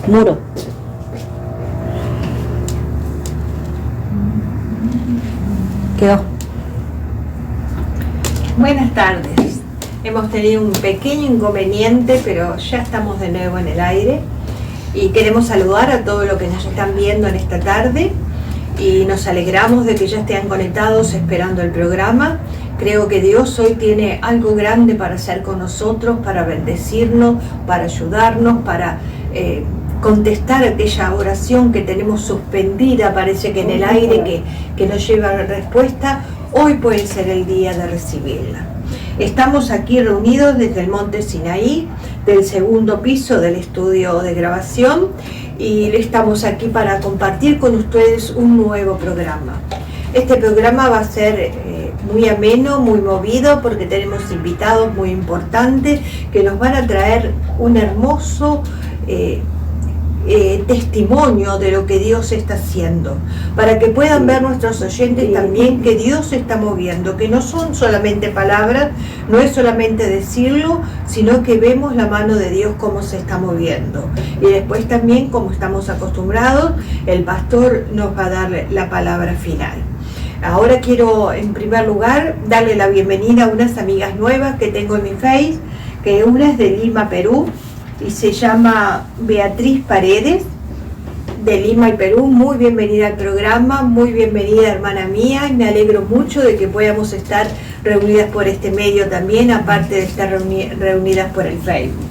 Muro. Quedó. Buenas tardes. Hemos tenido un pequeño inconveniente, pero ya estamos de nuevo en el aire y queremos saludar a todos los que nos están viendo en esta tarde y nos alegramos de que ya estén conectados esperando el programa. Creo que Dios hoy tiene algo grande para hacer con nosotros, para bendecirnos, para ayudarnos, para contestar aquella oración que tenemos suspendida, parece que en el aire, que nos lleva a la respuesta. Hoy puede ser el día de recibirla. Estamos aquí reunidos desde el Monte Sinaí, del segundo piso del estudio de grabación, y estamos aquí para compartir con ustedes un nuevo programa. Este programa va a ser muy ameno, muy movido, porque tenemos invitados muy importantes que nos van a traer un hermoso testimonio de lo que Dios está haciendo, para que puedan ver nuestros oyentes también que Dios se está moviendo, que no son solamente palabras, no es solamente decirlo, sino que vemos la mano de Dios cómo se está moviendo. Y después también, como estamos acostumbrados, el pastor nos va a dar la palabra final. Ahora quiero en primer lugar darle la bienvenida a unas amigas nuevas que tengo en mi Face, que una es de Lima, Perú, y se llama Beatriz Paredes, de Lima y Perú. Muy bienvenida al programa, muy bienvenida hermana mía, y me alegro mucho de que podamos estar reunidas por este medio también, aparte de estar reunidas por el Facebook.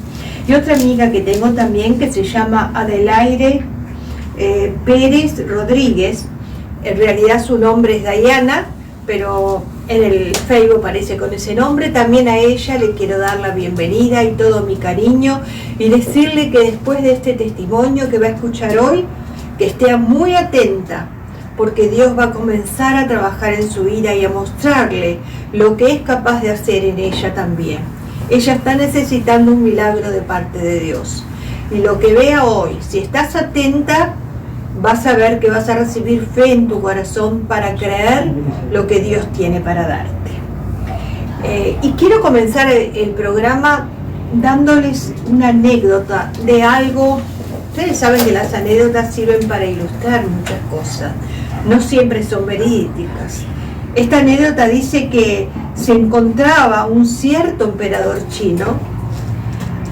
Y otra amiga que tengo también que se llama Adelaide Pérez Rodríguez. En realidad su nombre es Diana, pero en el Facebook aparece con ese nombre. También a ella le quiero dar la bienvenida y todo mi cariño y decirle que después de este testimonio que va a escuchar hoy, que esté muy atenta, porque Dios va a comenzar a trabajar en su vida y a mostrarle lo que es capaz de hacer en ella también. Ella está necesitando un milagro de parte de Dios. Y lo que vea hoy, si estás atenta, vas a ver que vas a recibir fe en tu corazón para creer lo que Dios tiene para darte. Y quiero comenzar el programa dándoles una anécdota de algo. Ustedes saben que las anécdotas sirven para ilustrar muchas cosas, no siempre son verídicas. Esta anécdota dice que se encontraba un cierto emperador chino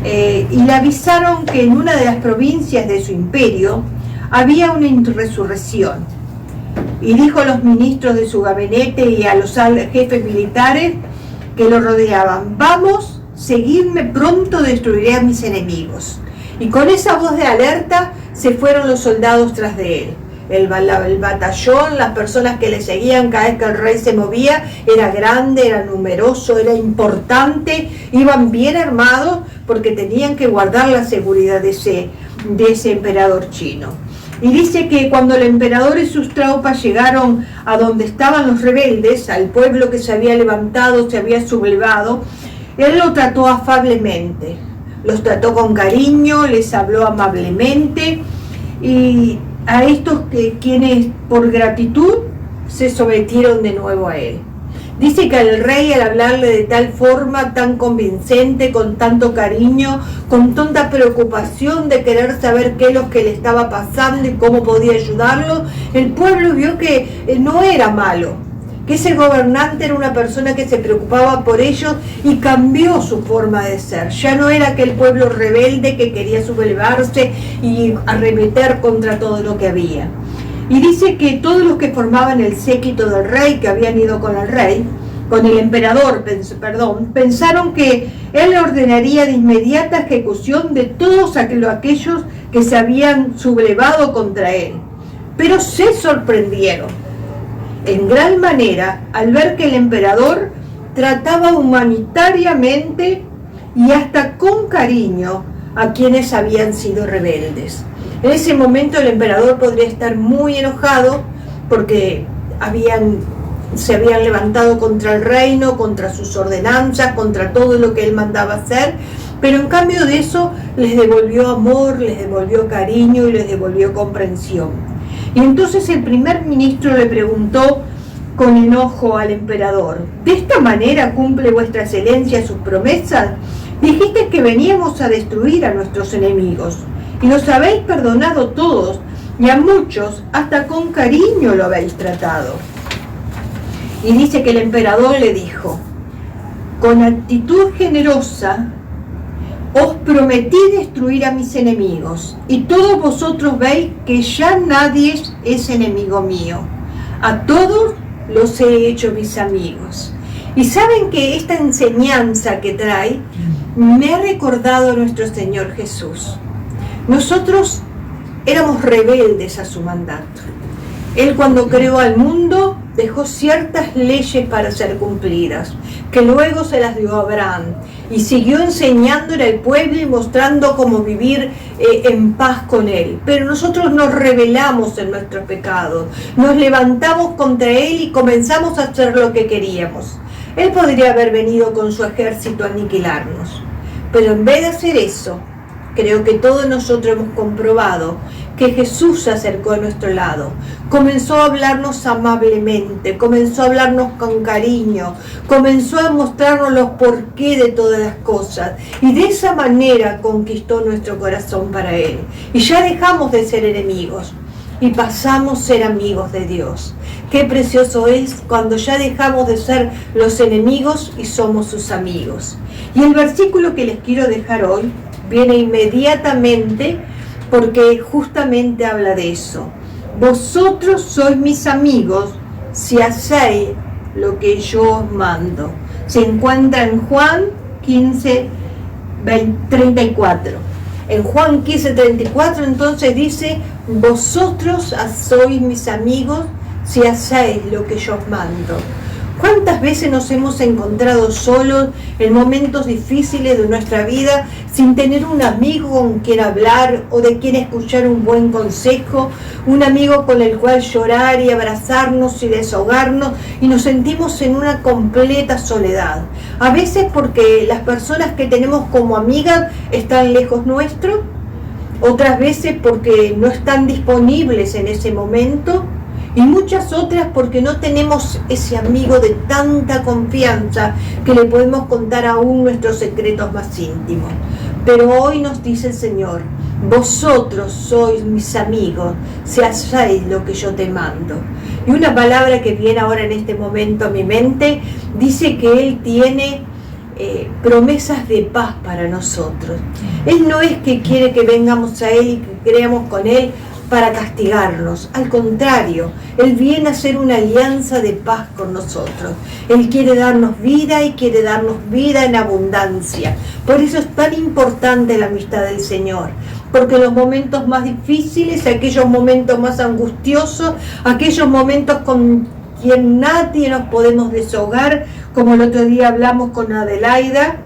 y le avisaron que en una de las provincias de su imperio había una resurrección, y dijo a los ministros de su gabinete y a los jefes militares que lo rodeaban: vamos, seguidme, pronto destruiré a mis enemigos. Y con esa voz de alerta se fueron los soldados tras de él. El batallón, las personas que le seguían cada vez que el rey se movía, era grande, era numeroso, era importante, iban bien armados porque tenían que guardar la seguridad de ese emperador chino. Y dice que cuando el emperador y sus tropas llegaron a donde estaban los rebeldes, al pueblo que se había levantado, se había sublevado, él lo trató afablemente, los trató con cariño, les habló amablemente, y a estos quienes por gratitud se sometieron de nuevo a él. Dice que al rey, al hablarle de tal forma tan convincente, con tanto cariño, con tanta preocupación de querer saber qué es lo que le estaba pasando y cómo podía ayudarlo, el pueblo vio que no era malo, que ese gobernante era una persona que se preocupaba por ellos y cambió su forma de ser. Ya no era aquel pueblo rebelde que quería sublevarse y arremeter contra todo lo que había. Y dice que todos los que formaban el séquito del rey, que habían ido con el rey, con el emperador, pensaron que él le ordenaría de inmediata ejecución de todos aquellos que se habían sublevado contra él. Pero se sorprendieron en gran manera al ver que el emperador trataba humanitariamente y hasta con cariño a quienes habían sido rebeldes. En ese momento el emperador podría estar muy enojado porque se habían levantado contra el reino, contra sus ordenanzas, contra todo lo que él mandaba hacer, pero en cambio de eso les devolvió amor, les devolvió cariño y les devolvió comprensión. Y entonces el primer ministro le preguntó con enojo al emperador: ¿de esta manera cumple vuestra excelencia sus promesas? Dijiste que veníamos a destruir a nuestros enemigos y los habéis perdonado todos, y a muchos hasta con cariño lo habéis tratado. Y dice que el emperador le dijo: con actitud generosa os prometí destruir a mis enemigos, y todos vosotros veis que ya nadie es enemigo mío. A todos los he hecho mis amigos. Y saben que esta enseñanza que trae me ha recordado a nuestro Señor Jesús. Nosotros éramos rebeldes a su mandato. Él, cuando creó al mundo, dejó ciertas leyes para ser cumplidas, que luego se las dio a Abraham, y siguió enseñándole al pueblo y mostrando cómo vivir en paz con él. Pero nosotros nos rebelamos en nuestro pecado, nos levantamos contra él y comenzamos a hacer lo que queríamos. Él podría haber venido con su ejército a aniquilarnos, pero en vez de hacer eso, creo que todos nosotros hemos comprobado que Jesús se acercó a nuestro lado, comenzó a hablarnos amablemente, comenzó a hablarnos con cariño, comenzó a mostrarnos los porqué de todas las cosas, y de esa manera conquistó nuestro corazón para Él. Y ya dejamos de ser enemigos y pasamos a ser amigos de Dios. Qué precioso es cuando ya dejamos de ser los enemigos y somos sus amigos. Y el versículo que les quiero dejar hoy viene inmediatamente, porque justamente habla de eso. Vosotros sois mis amigos si hacéis lo que yo os mando. Se encuentra en Juan 15, 34. En Juan 15, 34 entonces dice: vosotros sois mis amigos si hacéis lo que yo os mando. ¿Cuántas veces nos hemos encontrado solos en momentos difíciles de nuestra vida, sin tener un amigo con quien hablar o de quien escuchar un buen consejo, un amigo con el cual llorar y abrazarnos y desahogarnos, y nos sentimos en una completa soledad? A veces porque las personas que tenemos como amigas están lejos nuestro, otras veces porque no están disponibles en ese momento, y muchas otras porque no tenemos ese amigo de tanta confianza que le podemos contar aún nuestros secretos más íntimos. Pero hoy nos dice el Señor: vosotros sois mis amigos si hacéis lo que yo te mando. Y una palabra que viene ahora en este momento a mi mente dice que Él tiene promesas de paz para nosotros. Él no es que quiere que vengamos a Él y que creamos con Él para castigarnos. Al contrario, Él viene a hacer una alianza de paz con nosotros. Él quiere darnos vida, y quiere darnos vida en abundancia. Por eso es tan importante la amistad del Señor, porque los momentos más difíciles, aquellos momentos más angustiosos, aquellos momentos con quien nadie nos podemos desahogar, como el otro día hablamos con Adelaida,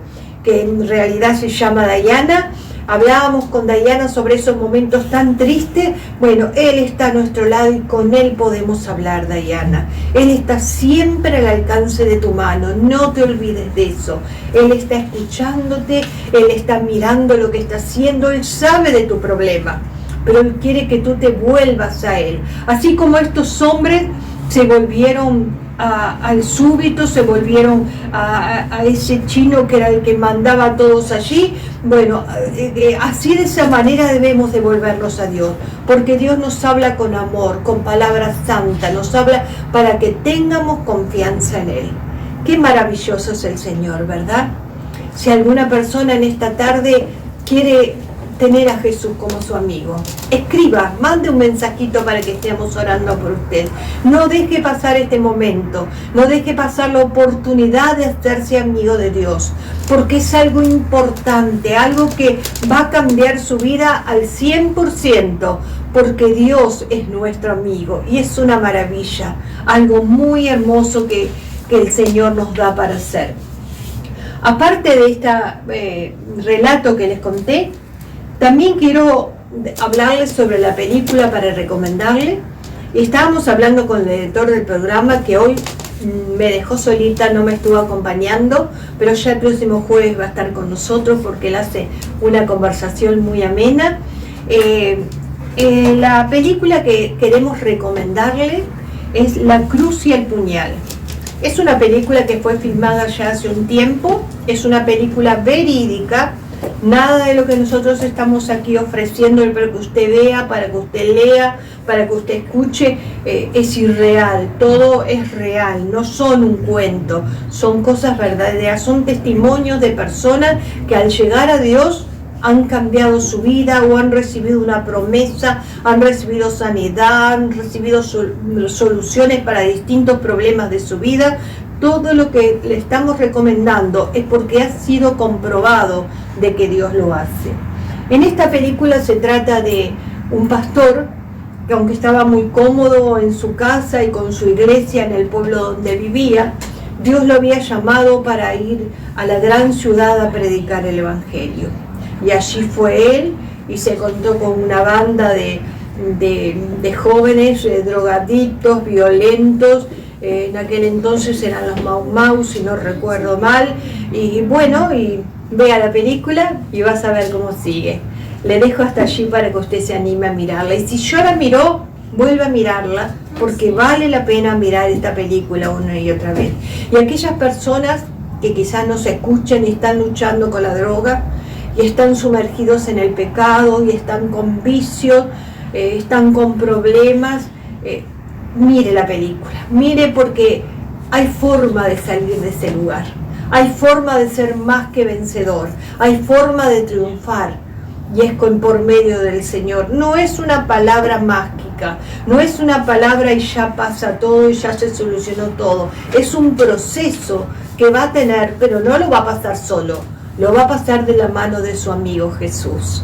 que en realidad se llama Dayana. Hablábamos con Dayana sobre esos momentos tan tristes. Bueno, Él está a nuestro lado y con Él podemos hablar, Dayana. Él está siempre al alcance de tu mano, no te olvides de eso. Él está escuchándote, Él está mirando lo que estás haciendo, Él sabe de tu problema, pero Él quiere que tú te vuelvas a Él. Así como estos hombres se volvieron al súbito, se volvieron a ese chino que era el que mandaba a todos allí. Bueno, así de esa manera debemos devolvernos a Dios, porque Dios nos habla con amor, con palabras santas, nos habla para que tengamos confianza en Él. Qué maravilloso es el Señor, ¿verdad? Si alguna persona en esta tarde quiere tener a Jesús como su amigo, escriba, mande un mensajito para que estemos orando por usted. No deje pasar este momento, no deje pasar la oportunidad de hacerse amigo de Dios, porque es algo importante, algo que va a cambiar su vida al 100%, porque Dios es nuestro amigo y es una maravilla, algo muy hermoso que el Señor nos da para hacer. Aparte de este relato que les conté, también quiero hablarles sobre la película para recomendarle. Estábamos hablando con el editor del programa, que hoy me dejó solita, no me estuvo acompañando, pero ya el próximo jueves va a estar con nosotros porque él hace una conversación muy amena. La película que queremos recomendarle es La Cruz y el Puñal. Es una película que fue filmada ya hace un tiempo, es una película verídica Nada de lo que nosotros estamos aquí ofreciendo para que usted vea, para que usted lea, para que usted escuche, es irreal. Todo es real, no son un cuento, son cosas verdaderas, son testimonios de personas que al llegar a Dios han cambiado su vida o han recibido una promesa, han recibido sanidad, han recibido soluciones para distintos problemas de su vida. Todo lo que le estamos recomendando es porque ha sido comprobado de que Dios lo hace. En esta película se trata de un pastor que, aunque estaba muy cómodo en su casa y con su iglesia en el pueblo donde vivía, Dios lo había llamado para ir a la gran ciudad a predicar el Evangelio. Y allí fue él y se encontró con una banda de jóvenes drogadictos, violentos. En aquel entonces eran los Mau Mau, si no recuerdo mal. Y bueno, y vea la película y vas a ver cómo sigue. Le dejo hasta allí para que usted se anime a mirarla. Y si ya la miró, vuelva a mirarla, porque vale la pena mirar esta película una y otra vez. Y aquellas personas que quizás no se escuchan y están luchando con la droga, y están sumergidos en el pecado, y están con vicios, están con problemas, mire la película, mire, porque hay forma de salir de ese lugar, hay forma de ser más que vencedor, hay forma de triunfar, y es por medio del Señor. No es una palabra mágica, no es una palabra y ya pasa todo y ya se solucionó todo, es un proceso que va a tener, pero no lo va a pasar solo, lo va a pasar de la mano de su amigo Jesús.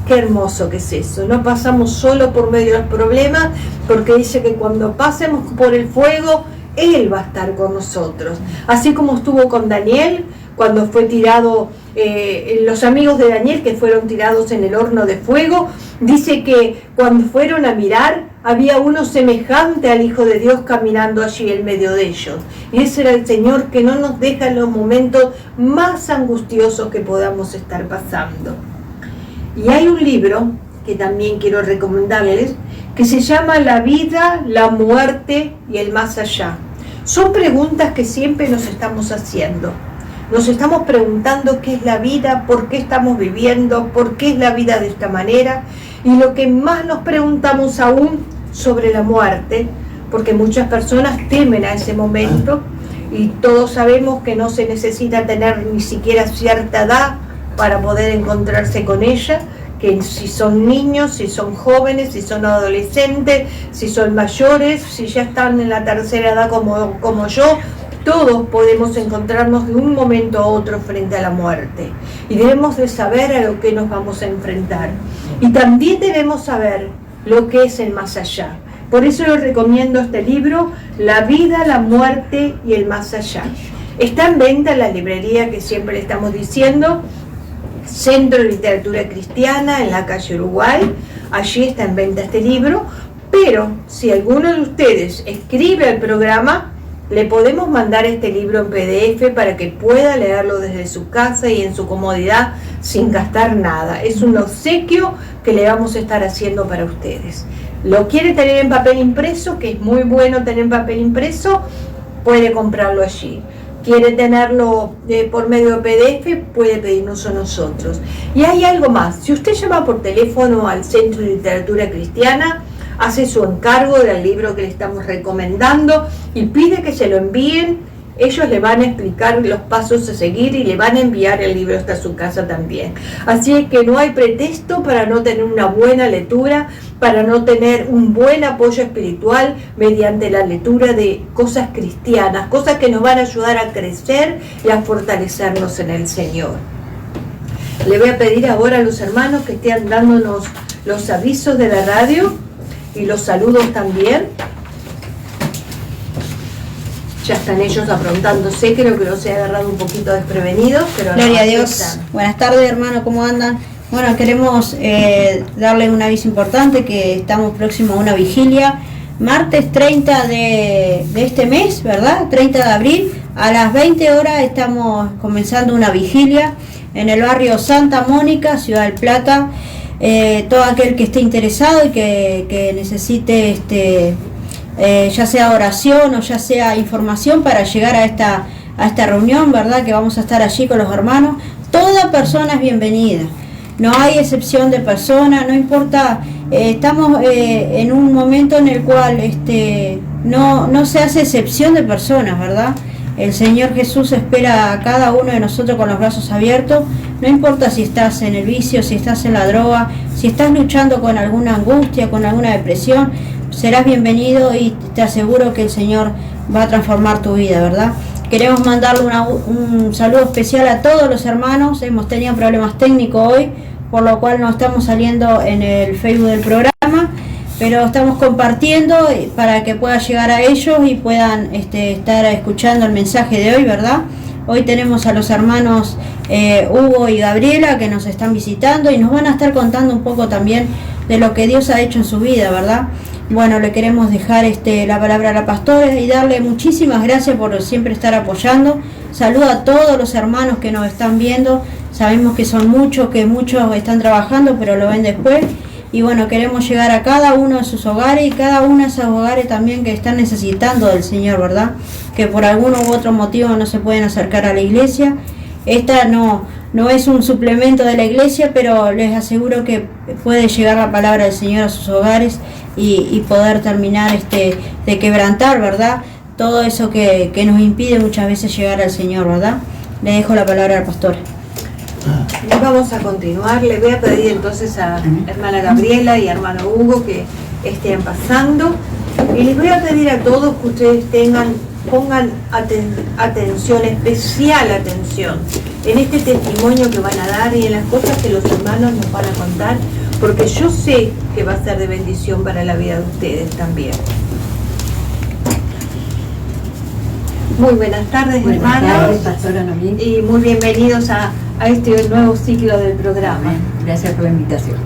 Qué hermoso que es eso. No pasamos solo por medio de los problemas, porque dice que cuando pasemos por el fuego, Él va a estar con nosotros. Así como estuvo con Daniel, cuando fue tirado, los amigos de Daniel que fueron tirados en el horno de fuego, dice que cuando fueron a mirar, había uno semejante al Hijo de Dios caminando allí en medio de ellos. Y ese era el Señor que no nos deja en los momentos más angustiosos que podamos estar pasando. Y hay un libro que también quiero recomendarles, que se llama La vida, la muerte y el más allá. Son preguntas que siempre nos estamos haciendo. Nos estamos preguntando qué es la vida, por qué estamos viviendo, por qué es la vida de esta manera. Y lo que más nos preguntamos aún sobre la muerte, porque muchas personas temen a ese momento, y todos sabemos que no se necesita tener ni siquiera cierta edad para poder encontrarse con ella, que si son niños, si son jóvenes, si son adolescentes, si son mayores, si ya están en la tercera edad como yo, todos podemos encontrarnos de un momento a otro frente a la muerte. Y debemos de saber a lo que nos vamos a enfrentar. Y también debemos saber lo que es el más allá. Por eso les recomiendo este libro, La vida, la muerte y el más allá. Está en venta en la librería que siempre le estamos diciendo, Centro de Literatura Cristiana, en la calle Uruguay. Allí está en venta este libro, pero si alguno de ustedes escribe al programa, le podemos mandar este libro en PDF para que pueda leerlo desde su casa y en su comodidad sin gastar nada. Es un obsequio que le vamos a estar haciendo para ustedes. ¿Lo quiere tener en papel impreso? Que es muy bueno tener en papel impreso, puede comprarlo allí. Quiere tenerlo por medio de PDF, puede pedirnos a nosotros. Y hay algo más, si usted llama por teléfono al Centro de Literatura Cristiana, hace su encargo del libro que le estamos recomendando y pide que se lo envíen, ellos le van a explicar los pasos a seguir y le van a enviar el libro hasta su casa también. Así es que no hay pretexto para no tener una buena lectura, para no tener un buen apoyo espiritual mediante la lectura de cosas cristianas, cosas que nos van a ayudar a crecer y a fortalecernos en el Señor. Le voy a pedir ahora a los hermanos que estén dándonos los avisos de la radio y los saludos también. Ya están ellos aprontándose, creo que los he agarrado un poquito desprevenidos, pero Gloria a Dios. Buenas tardes, hermano, ¿cómo andan? Bueno, queremos darle un aviso importante, que estamos próximos a una vigilia, martes 30 de este mes, ¿verdad? 30 de abril, a las 20 horas estamos comenzando una vigilia en el barrio Santa Mónica, Ciudad del Plata. Todo aquel que esté interesado y que necesite ya sea oración o ya sea información para llegar a esta reunión, ¿verdad? Que vamos a estar allí con los hermanos. Toda persona es bienvenida. No hay excepción de persona, no importa. Estamos en un momento en el cual no se hace excepción de personas, ¿verdad? El Señor Jesús espera a cada uno de nosotros con los brazos abiertos. No importa si estás en el vicio, si estás en la droga, si estás luchando con alguna angustia, con alguna depresión, serás bienvenido y te aseguro que el Señor va a transformar tu vida, ¿verdad? Queremos mandarle un saludo especial a todos los hermanos. Hemos tenido problemas técnicos hoy, por lo cual no estamos saliendo en el Facebook del programa, pero estamos compartiendo para que pueda llegar a ellos y puedan estar escuchando el mensaje de hoy, ¿verdad? Hoy tenemos a los hermanos Hugo y Gabriela que nos están visitando y nos van a estar contando un poco también de lo que Dios ha hecho en su vida, ¿verdad? Bueno, le queremos dejar la palabra a la pastora y darle muchísimas gracias por siempre estar apoyando. Saludo a todos los hermanos que nos están viendo. Sabemos que son muchos, que muchos están trabajando, pero lo ven después. Y bueno, queremos llegar a cada uno de sus hogares y cada uno de esos hogares también que están necesitando del Señor, ¿verdad? Que por alguno u otro motivo no se pueden acercar a la iglesia. Esta no es un suplemento de la iglesia, pero les aseguro que puede llegar la palabra del Señor a sus hogares y poder terminar de quebrantar, ¿verdad? Todo eso que nos impide muchas veces llegar al Señor, ¿verdad? Le dejo la palabra al pastor. Vamos a continuar. Le voy a pedir entonces a hermana Gabriela y a hermano Hugo que estén pasando. Y les voy a pedir a todos que ustedes pongan atención, especial atención, en este testimonio que van a dar y en las cosas que los hermanos nos van a contar, porque yo sé que va a ser de bendición para la vida de ustedes también. Muy buenas tardes, hermanos, pastora Noemí, y muy bienvenidos a este nuevo ciclo del programa. Gracias por la invitación.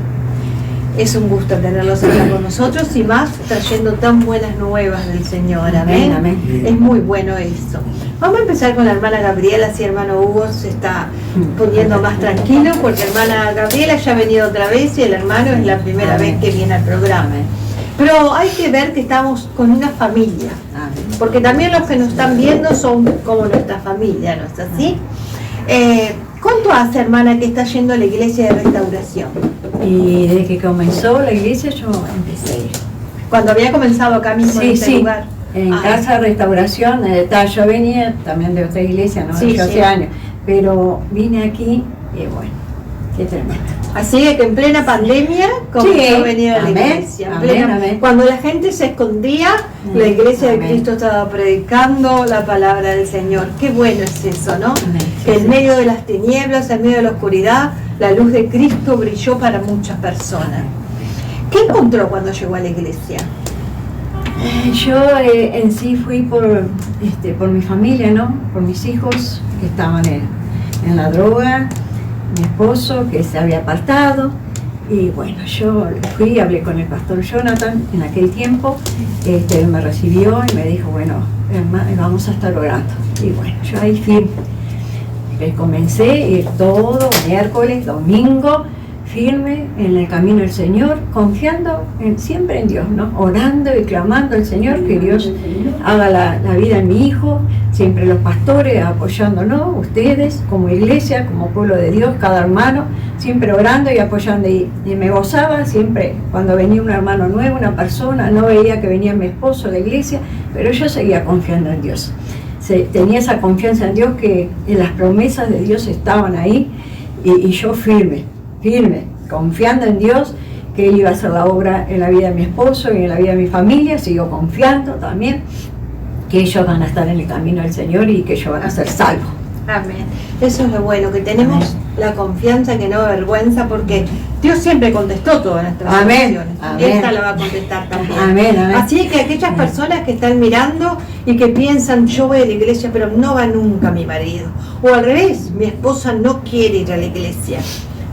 Es un gusto tenerlos acá con nosotros y más trayendo tan buenas nuevas del Señor. Amén. Amén. Es muy bueno eso. Vamos a empezar con la hermana Gabriela, si hermano Hugo se está poniendo más tranquilo, porque hermana Gabriela ya ha venido otra vez y el hermano es la primera vez que viene al programa. Pero hay que ver que estamos con una familia, porque también los que nos están viendo son como nuestra familia, ¿no es así? ¿Cuánto hace, hermana, que está yendo a la iglesia de Restauración? Y desde que comenzó la iglesia yo empecé. Cuando había comenzado acá mismo en este lugar. En Casa Restauración, yo venía también de otra iglesia, ¿no? Sí, yo hace años, pero vine aquí y bueno, qué tremendo. Así que en plena pandemia comenzó a venir a la iglesia. Amén. Cuando la gente se escondía, la iglesia de Cristo estaba predicando la palabra del Señor. Qué bueno es eso, ¿no? Que en medio de las tinieblas, en medio de la oscuridad, la luz de Cristo brilló para muchas personas. ¿Qué encontró cuando llegó a la iglesia? Yo en sí fui por mi familia, ¿no? Por mis hijos que estaban en la droga, mi esposo que se había apartado, y bueno, yo fui, hablé con el pastor Jonathan en aquel tiempo, él me recibió y me dijo, bueno, vamos a estar orando. Y bueno, yo ahí firme, comencé a ir todo, miércoles, domingo, firme en el camino del Señor, confiando siempre en Dios, ¿no? Orando y clamando al Señor que Dios haga la vida en mi hijo, siempre los pastores apoyándonos, ustedes como iglesia, como pueblo de Dios, cada hermano, siempre orando y apoyando. Y me gozaba siempre cuando venía un hermano nuevo, una persona, no veía que venía mi esposo a la iglesia, pero yo seguía confiando en Dios. Tenía esa confianza en Dios, que en las promesas de Dios estaban ahí, y yo firme, confiando en Dios, que Él iba a hacer la obra en la vida de mi esposo y en la vida de mi familia. Sigo confiando también que ellos van a estar en el camino del Señor y que ellos van a ser salvos. Amén. Eso es lo bueno, que tenemos la confianza que no avergüenza, porque Dios siempre contestó todas nuestras oraciones. Y esta la va a contestar también. Amén. Así que aquellas personas que están mirando y que piensan, yo voy a la iglesia, pero no va nunca mi marido, o al revés, mi esposa no quiere ir a la iglesia,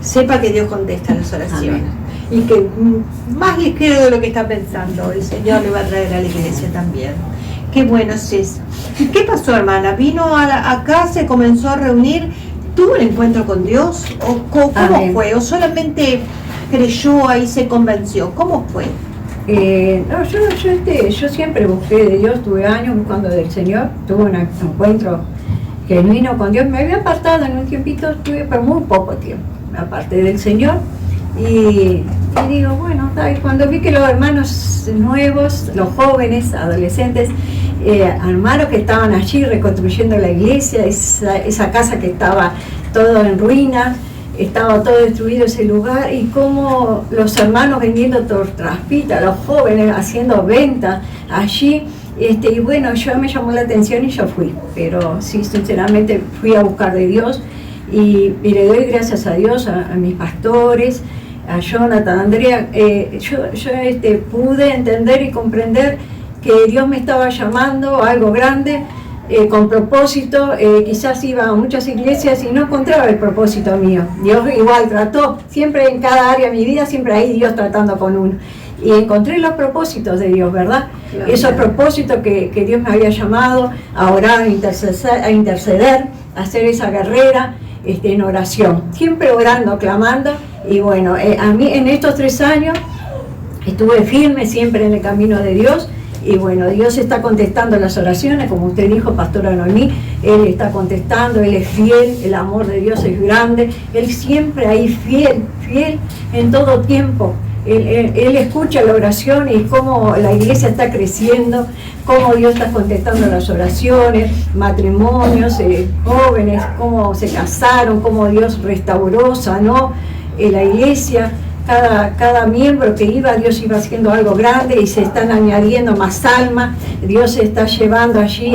sepa que Dios contesta las oraciones. Y que más ligero de lo que está pensando, el Señor le va a traer a la iglesia también. Qué bueno es eso. ¿Y qué pasó, hermana? ¿Vino acá, se comenzó a reunir? ¿Tuvo un encuentro con Dios? ¿O cómo fue? ¿O solamente creyó ahí, se convenció? ¿Cómo fue? No, yo siempre busqué de Dios, tuve años buscando del Señor, tuve un encuentro genuino con Dios. Me había apartado en un tiempito, estuve por muy poco tiempo, me aparté del Señor y digo, bueno, cuando vi que los hermanos nuevos, los jóvenes, adolescentes, hermanos que estaban allí reconstruyendo la iglesia, esa casa que estaba todo en ruinas, estaba todo destruido ese lugar, y como los hermanos vendiendo traspitas, los jóvenes haciendo ventas allí, y bueno, yo me llamó la atención y yo fui, pero sí, sinceramente fui a buscar de Dios y le doy gracias a Dios, a mis pastores, a Jonathan, a Andrea. Yo pude entender y comprender que Dios me estaba llamando a algo grande, con propósito. Quizás iba a muchas iglesias y no encontraba el propósito mío. Dios igual trató, siempre en cada área de mi vida, siempre hay Dios tratando con uno. Y encontré los propósitos de Dios, ¿verdad? Claro. Esos propósitos que Dios me había llamado a orar, a interceder, a hacer esa guerrera en oración. Siempre orando, clamando. Y bueno, a mí en estos 3 años estuve firme siempre en el camino de Dios. Y bueno, Dios está contestando las oraciones, como usted dijo, Pastora Noemí, Él está contestando, Él es fiel, el amor de Dios es grande, Él siempre ahí fiel en todo tiempo. Él escucha la oración y cómo la iglesia está creciendo, cómo Dios está contestando las oraciones, matrimonios, jóvenes, cómo se casaron, cómo Dios restauró, sanó la iglesia. Cada miembro que iba, Dios iba haciendo algo grande y se están añadiendo más almas. Dios se está llevando allí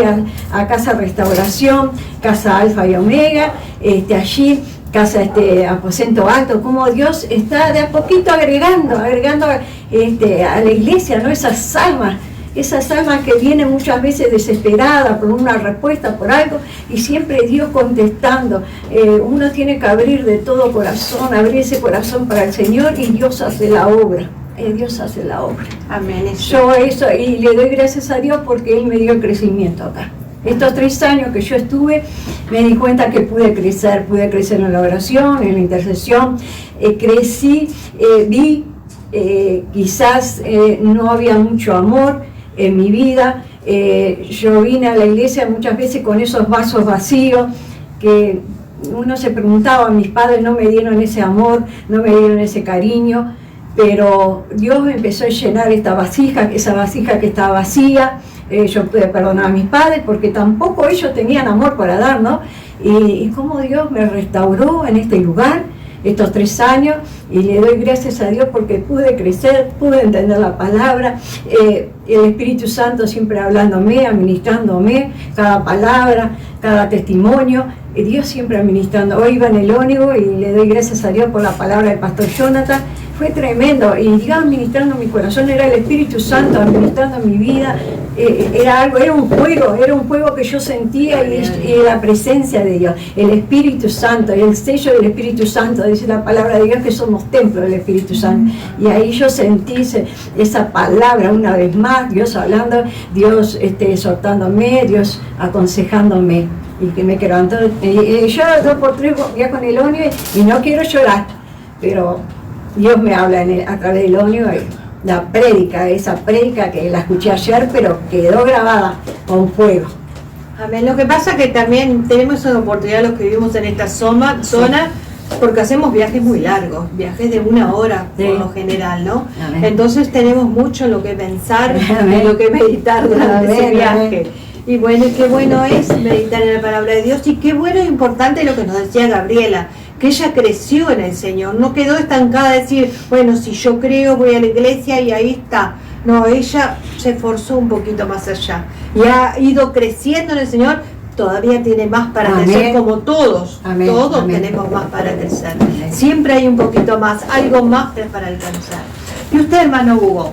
a Casa Restauración, Casa Alfa y Omega, allí Casa Aposento Alto, como Dios está de a poquito agregando a la iglesia, ¿no? Esas almas que vienen muchas veces desesperadas por una respuesta, por algo, y siempre Dios contestando. Uno tiene que abrir de todo corazón, abrir ese corazón para el Señor, y Dios hace la obra. Dios hace la obra. Amén. Y le doy gracias a Dios porque Él me dio el crecimiento acá. Estos 3 años que yo estuve, me di cuenta que pude crecer en la oración, en la intercesión, crecí, vi, quizás no había mucho amor en mi vida. Yo vine a la iglesia muchas veces con esos vasos vacíos, que uno se preguntaba, mis padres no me dieron ese amor, no me dieron ese cariño, pero Dios me empezó a llenar esa vasija que estaba vacía. Yo pude perdonar a mis padres porque tampoco ellos tenían amor para dar, ¿no? Y cómo Dios me restauró en este lugar estos 3 años, y le doy gracias a Dios porque pude crecer, pude entender la palabra, el Espíritu Santo siempre hablándome, administrándome cada palabra, cada testimonio, Dios siempre administrando. Hoy iba en el ónibus y le doy gracias a Dios por la palabra del pastor Jonathan. Fue tremendo, y Dios administrando mi corazón, era el Espíritu Santo administrando mi vida. Era un fuego que yo sentía, y la presencia de Dios, el Espíritu Santo, y el sello del Espíritu Santo. Dice la palabra de Dios que somos templo del Espíritu Santo, y ahí yo sentí esa palabra una vez más, Dios hablando, Dios exhortándome, Dios aconsejándome, y que me quedó. Yo 2 por 3 viajo en el ónibus y no quiero llorar, pero Dios me habla a través del ónibus. Esa prédica que la escuché ayer, pero quedó grabada con fuego. Amén. Lo que pasa es que también tenemos esa oportunidad los que vivimos en esta zona, porque hacemos viajes muy largos, viajes de 1 hora por lo general, ¿no? Amén. Entonces tenemos mucho lo que pensar y lo que meditar durante ese viaje. Amén. Y bueno, qué bueno es meditar en la palabra de Dios, y qué bueno e importante lo que nos decía Gabriela, que ella creció en el Señor, no quedó estancada a decir, bueno, si yo creo voy a la iglesia y ahí está. No, ella se esforzó un poquito más allá y ha ido creciendo en el Señor. Todavía tiene más para crecer, como todos. Amén. Todos Amén. Tenemos más para crecer. Amén. Siempre hay un poquito más, algo más para alcanzar. Y usted, hermano Hugo,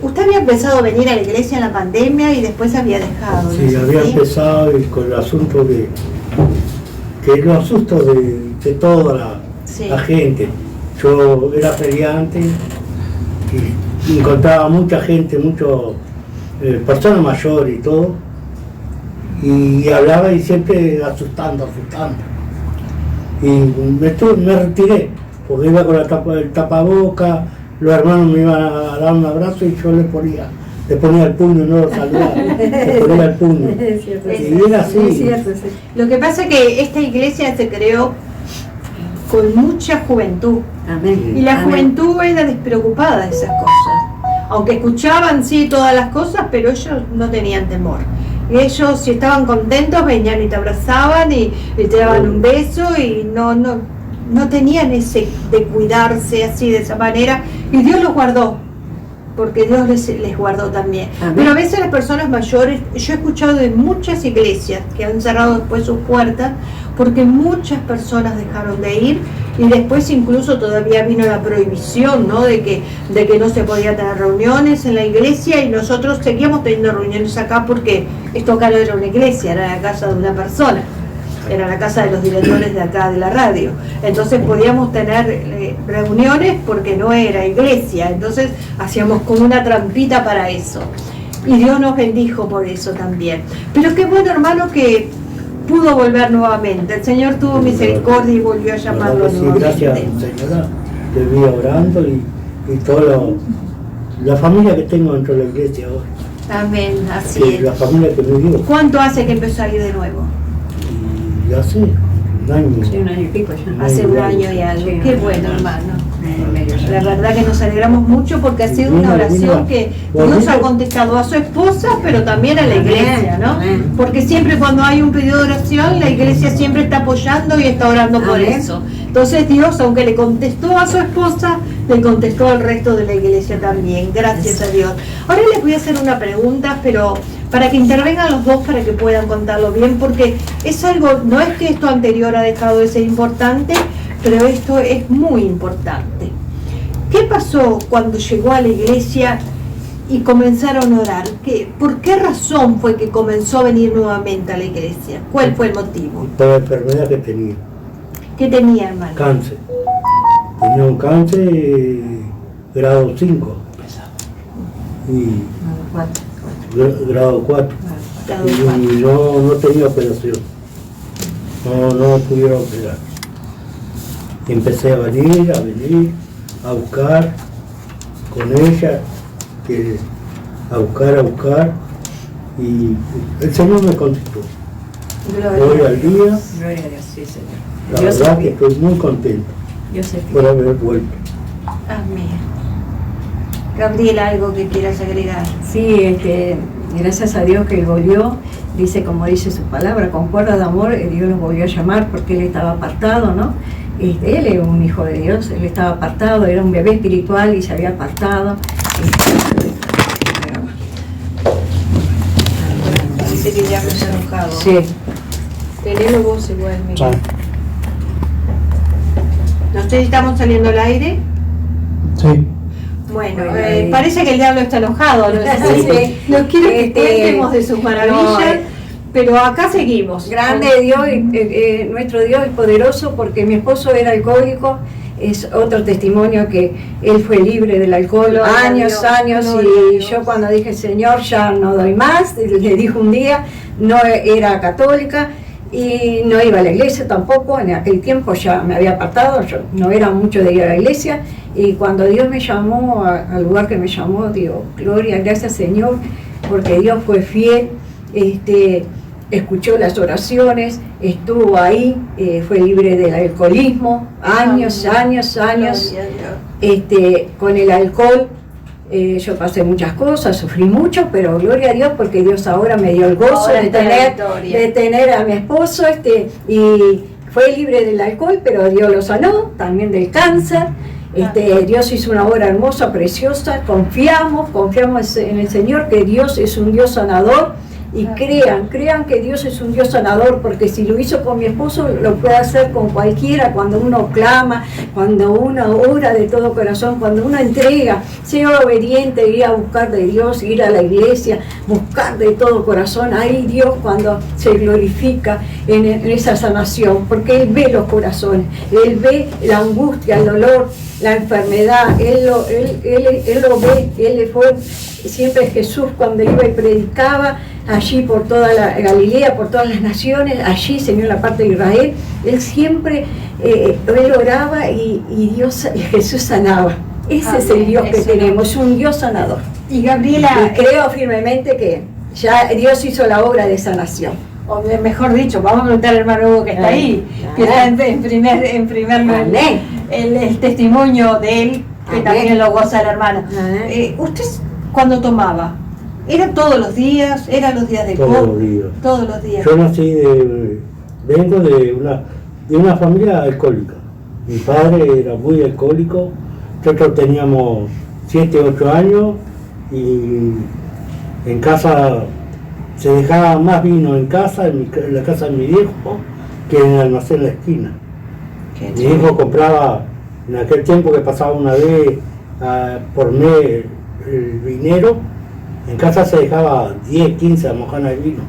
usted había empezado a venir a la iglesia en la pandemia y después había dejado. Sí, había empezado con el asunto que los asustos de toda la gente. Yo era feriante y encontraba mucha gente, personas mayores y todo, y hablaba y siempre asustando. Y me retiré, porque iba con el tapaboca, los hermanos me iban a dar un abrazo y yo les ponía te ponía el puño, no lo saludaba, te ponía el puño. Es cierto, Y era así. es cierto, sí. Lo que pasa es que esta iglesia se creó con mucha juventud. Amén. Y la Amén. juventud era despreocupada de esas cosas. Aunque escuchaban sí todas las cosas, pero ellos no tenían temor. Y ellos, si estaban contentos, venían y te abrazaban y te daban un beso y no tenían ese de cuidarse así de esa manera. Y Dios los guardó, porque Dios les guardó también. Amén. Pero a veces las personas mayores, yo he escuchado de muchas iglesias que han cerrado después sus puertas porque muchas personas dejaron de ir y después incluso todavía vino la prohibición, ¿no? de que no se podía tener reuniones en la iglesia y nosotros seguíamos teniendo reuniones acá porque esto acá no era una iglesia, era la casa de una persona. Era la casa de los directores de acá de la radio. Entonces podíamos tener reuniones porque no era iglesia. Entonces hacíamos como una trampita para eso. Y Dios nos bendijo por eso también. Pero qué bueno, hermano, que pudo volver nuevamente. El Señor tuvo misericordia y volvió a llamarlo Sí, nuevamente. gracias, señora. Te vi orando y toda la familia que tengo dentro de la iglesia hoy. Amén, así Que es. la familia que me dio. ¿Cuánto hace que empezó a ir de nuevo? Y hace un año. Sí, un año y pico ya. Hace un año y algo. Sí, Qué un bueno, año. hermano. Medio ya. La verdad que nos alegramos mucho porque ha sido una oración que Dios ha contestado a su esposa, pero también a la iglesia, ¿no? Amén. Porque siempre cuando hay un pedido de oración, la iglesia siempre está apoyando y está orando por Amén. eso. Entonces Dios, aunque le contestó a su esposa, le contestó al resto de la iglesia también. Gracias a Dios. Ahora les voy a hacer una pregunta, pero para que intervengan los dos para que puedan contarlo bien, porque es algo, no es que esto anterior ha dejado de ser importante, pero esto es muy importante. ¿Qué pasó cuando llegó a la iglesia y comenzaron a orar? ¿Por qué razón fue que comenzó a venir nuevamente a la iglesia? ¿Cuál fue el motivo? Por la enfermedad que tenía. ¿Qué tenía, hermano? Cáncer. Tenía un cáncer grado 5 y grado 4. Y no tenía operación. No pudieron operar. Y empecé a venir, a buscar con ella, a buscar, y el Señor me contestó. Hoy al día, Gloria a Dios, sí, Señor. la Dios verdad es que fiel. estoy muy contento Dios es fiel. por haber vuelto. Amén. Gabriela, ¿algo que quieras agregar? Sí, gracias a Dios que él volvió, dice como dice su palabra, con cuerda de amor, Dios lo volvió a llamar porque él estaba apartado, ¿no? Él es un hijo de Dios, él estaba apartado, era un bebé espiritual y se había apartado. Dice que ya me he enojado. Sí, Tenelo vos igual, Miguel. ¿No sé si estamos saliendo al aire? Sí. Bueno, Bueno, parece que el diablo está enojado, ¿no? Sí. No quiero que Este, cuentemos de sus maravillas, no, pero acá seguimos. grande Dios, nuestro Dios es poderoso porque mi esposo era alcohólico, es otro testimonio que él fue libre del alcohol Gloria a años, Dios, años, gloria a y Dios. yo cuando dije Señor ya no doy más, le dijo un día, no era católica y no iba a la iglesia tampoco, en aquel tiempo ya me había apartado, yo no era mucho de ir a la iglesia, y cuando Dios me llamó al lugar que me llamó, digo, gloria, gracias Señor, porque Dios fue fiel, escuchó las oraciones, estuvo ahí, fue libre del alcoholismo, años, Gloria a Dios. con el alcohol. Yo pasé muchas cosas, sufrí mucho, pero gloria a Dios porque Dios ahora me dio el gozo Ahora de está la victoria. tener a mi esposo y fue libre del alcohol, pero Dios lo sanó, también del cáncer. Dios hizo una obra hermosa, preciosa, confiamos en el Señor, que Dios es un Dios sanador. Y crean que Dios es un Dios sanador, porque si lo hizo con mi esposo, lo puede hacer con cualquiera, cuando uno clama, cuando uno ora de todo corazón, cuando uno entrega, sea obediente, ir a buscar de Dios, ir a la iglesia, buscar de todo corazón, ahí Dios cuando se glorifica en esa sanación, porque Él ve los corazones, Él ve la angustia, el dolor, la enfermedad, Él lo ve, Él fue siempre Jesús cuando iba y predicaba allí por toda la Galilea, por todas las naciones, allí Señor la parte de Israel, Él siempre, Él oraba y Jesús sanaba. Ese es el Dios que Eso tenemos, un Dios sanador. Y Gabriela, Y creo firmemente que ya Dios hizo la obra de sanación. o mejor dicho, vamos a preguntar al hermano Hugo que está ahí, que está en primer Amén. el testimonio de él, que Amén. también lo goza el hermano. Amén. ¿Usted cuando tomaba? ¿Era todos los días? ¿Eran los días de Todos los días. Todos los días. Yo vengo de una familia alcohólica. Mi padre era muy alcohólico, nosotros teníamos 7, 8 años y en casa se dejaba más vino en casa, en la casa de mi viejo, que en el almacén de la esquina. Mi hijo compraba, en aquel tiempo que pasaba una vez por mes el vinero, en casa se dejaba 10, 15 mojanas de vino,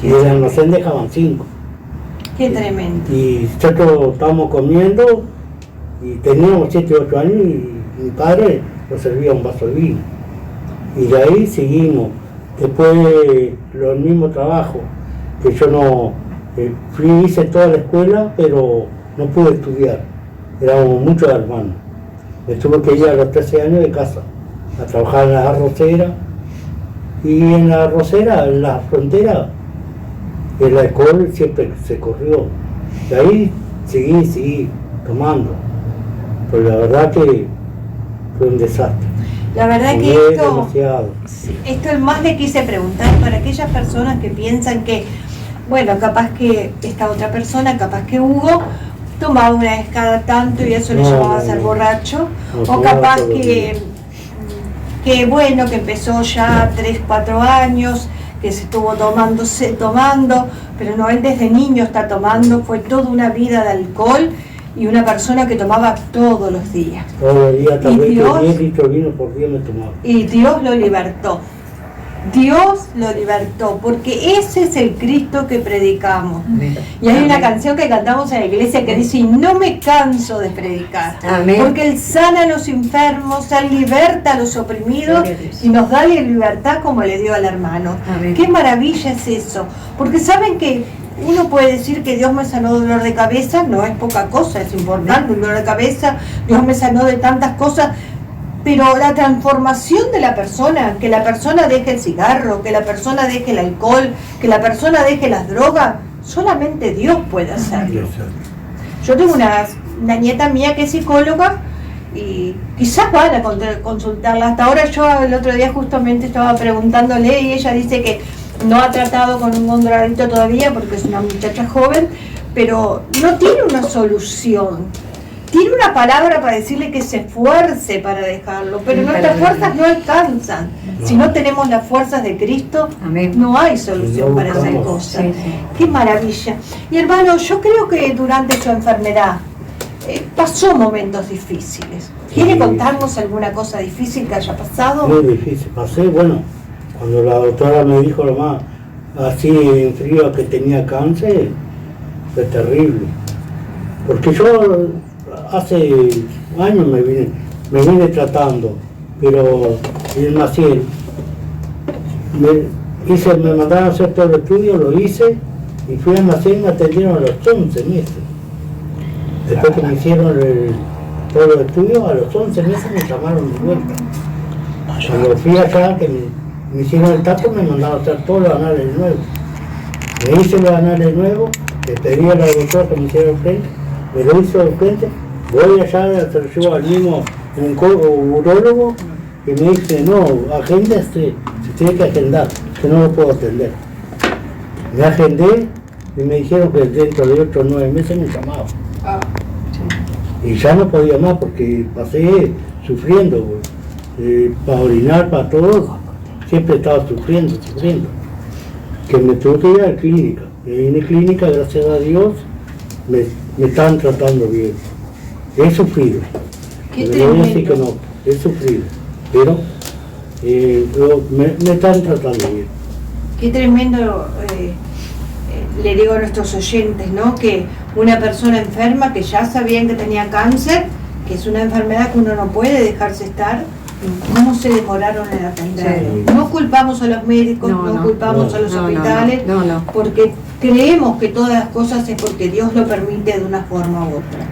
y en el almacén dejaban 5. Qué tremendo. Y nosotros estábamos comiendo y teníamos 7, 8 años y mi padre nos servía un vaso de vino. Y de ahí seguimos. Después los mismos trabajos, que yo no hice toda la escuela, pero no pude estudiar. Éramos muchos hermanos. Me tuve que ir a los 13 años de casa a trabajar en la arrocera. Y en la arrocera, en la frontera, el alcohol siempre se corrió. De ahí seguí tomando. Pero la verdad que fue un desastre. La verdad que Fumé esto demasiado. más le quise preguntar para aquellas personas que piensan que, bueno, capaz que esta otra persona, capaz que Hugo, tomaba una vez cada tanto y eso le No, llevaba a no, ser no. borracho, No, o tomaba capaz todos los días. que bueno, que empezó ya 3, 4 años, que se estuvo tomando, pero no, él desde niño está tomando, fue toda una vida de alcohol y una persona que tomaba todos los días. Todos los días, tal ¿Y vez que Dios? 10 litros de vino por día me tomaba. Y Dios lo libertó. Dios lo libertó, porque ese es el Cristo que predicamos. Y hay una canción que cantamos en la iglesia que dice, y no me canso de predicar, Amén. porque Él sana a los enfermos, Él liberta a los oprimidos Gloria a Dios. y nos da la libertad como le dio al hermano. Amén. Qué maravilla es eso, porque saben que uno puede decir que Dios me sanó de dolor de cabeza, no es poca cosa, es importante el dolor de cabeza, Dios me sanó de tantas cosas, pero la transformación de la persona, que la persona deje el cigarro, que la persona deje el alcohol, que la persona deje las drogas, solamente Dios puede hacerlo. Yo tengo una nieta mía que es psicóloga y quizás van a consultarla. Hasta ahora yo el otro día justamente estaba preguntándole y ella dice que no ha tratado con un drogadicto todavía porque es una muchacha joven, pero no tiene una solución. Tiene una palabra para decirle que se esfuerce para dejarlo, pero nuestras fuerzas no alcanzan. Si no tenemos las fuerzas de Cristo, Amén. no hay solución No para hacer buscamos. cosas. Sí, sí. Qué maravilla. Y hermano, yo creo que durante su enfermedad pasó momentos difíciles. ¿Quiere Sí. contarnos alguna cosa difícil que haya pasado? Muy difícil. Pasé, bueno, cuando la doctora me dijo lo más así en frío que tenía cáncer, fue terrible. Porque yo hace años me vine tratando, pero en el Maciel me mandaron a hacer todo el estudio, lo hice y fui al Maciel y me atendieron a los 11 meses. Después que me hicieron todo el estudio, a los 11 meses me llamaron de vuelta. Cuando fui acá, que me hicieron el tapo, me mandaron a hacer todos los análisis nuevos. Me hice los análisis nuevos, le pedí a la doctora que me hiciera el frente, me lo hizo el frente, voy allá, se lo llevo al mismo urólogo y me dice, no, agenda se tiene que agendar, que no lo puedo atender. Me agendé y me dijeron que dentro de 8 o 9 meses me llamaban. Y ya no podía más porque pasé sufriendo, para orinar, para todo, siempre estaba sufriendo. Que me tuve que ir a la clínica. Y en la clínica, gracias a Dios, me están tratando bien. He sufrido. Qué No voy a decir tremendo. que no, he sufrido. Pero me están tratando bien. Qué tremendo, le digo a nuestros oyentes, ¿no? Que una persona enferma que ya sabían que tenía cáncer, que es una enfermedad que uno no puede dejarse estar, ¿cómo se demoraron en atenderlo? Sí. No culpamos a los médicos, No, no, no, culpamos no, a los no, hospitales, no. porque creemos que todas las cosas es porque Dios lo permite de una forma u otra.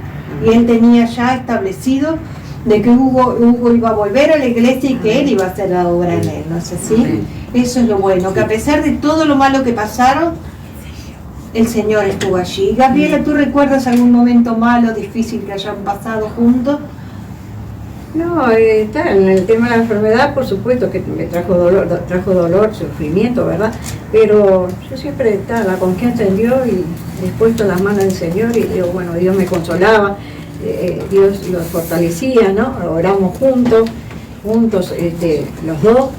Y él tenía ya establecido de que Hugo iba a volver a la iglesia y que él iba a hacer la obra en él, ¿no es así? Eso es lo bueno, que a pesar de todo lo malo que pasaron, el Señor estuvo allí. Gabriela, ¿tú recuerdas algún momento malo, difícil que hayan pasado juntos? No, está en el tema de la enfermedad, por supuesto que me trajo dolor, sufrimiento, ¿verdad? Pero yo siempre estaba la confianza en Dios y he puesto las manos del Señor y digo, bueno, Dios me consolaba, Dios los fortalecía, ¿no? Oramos juntos, los dos,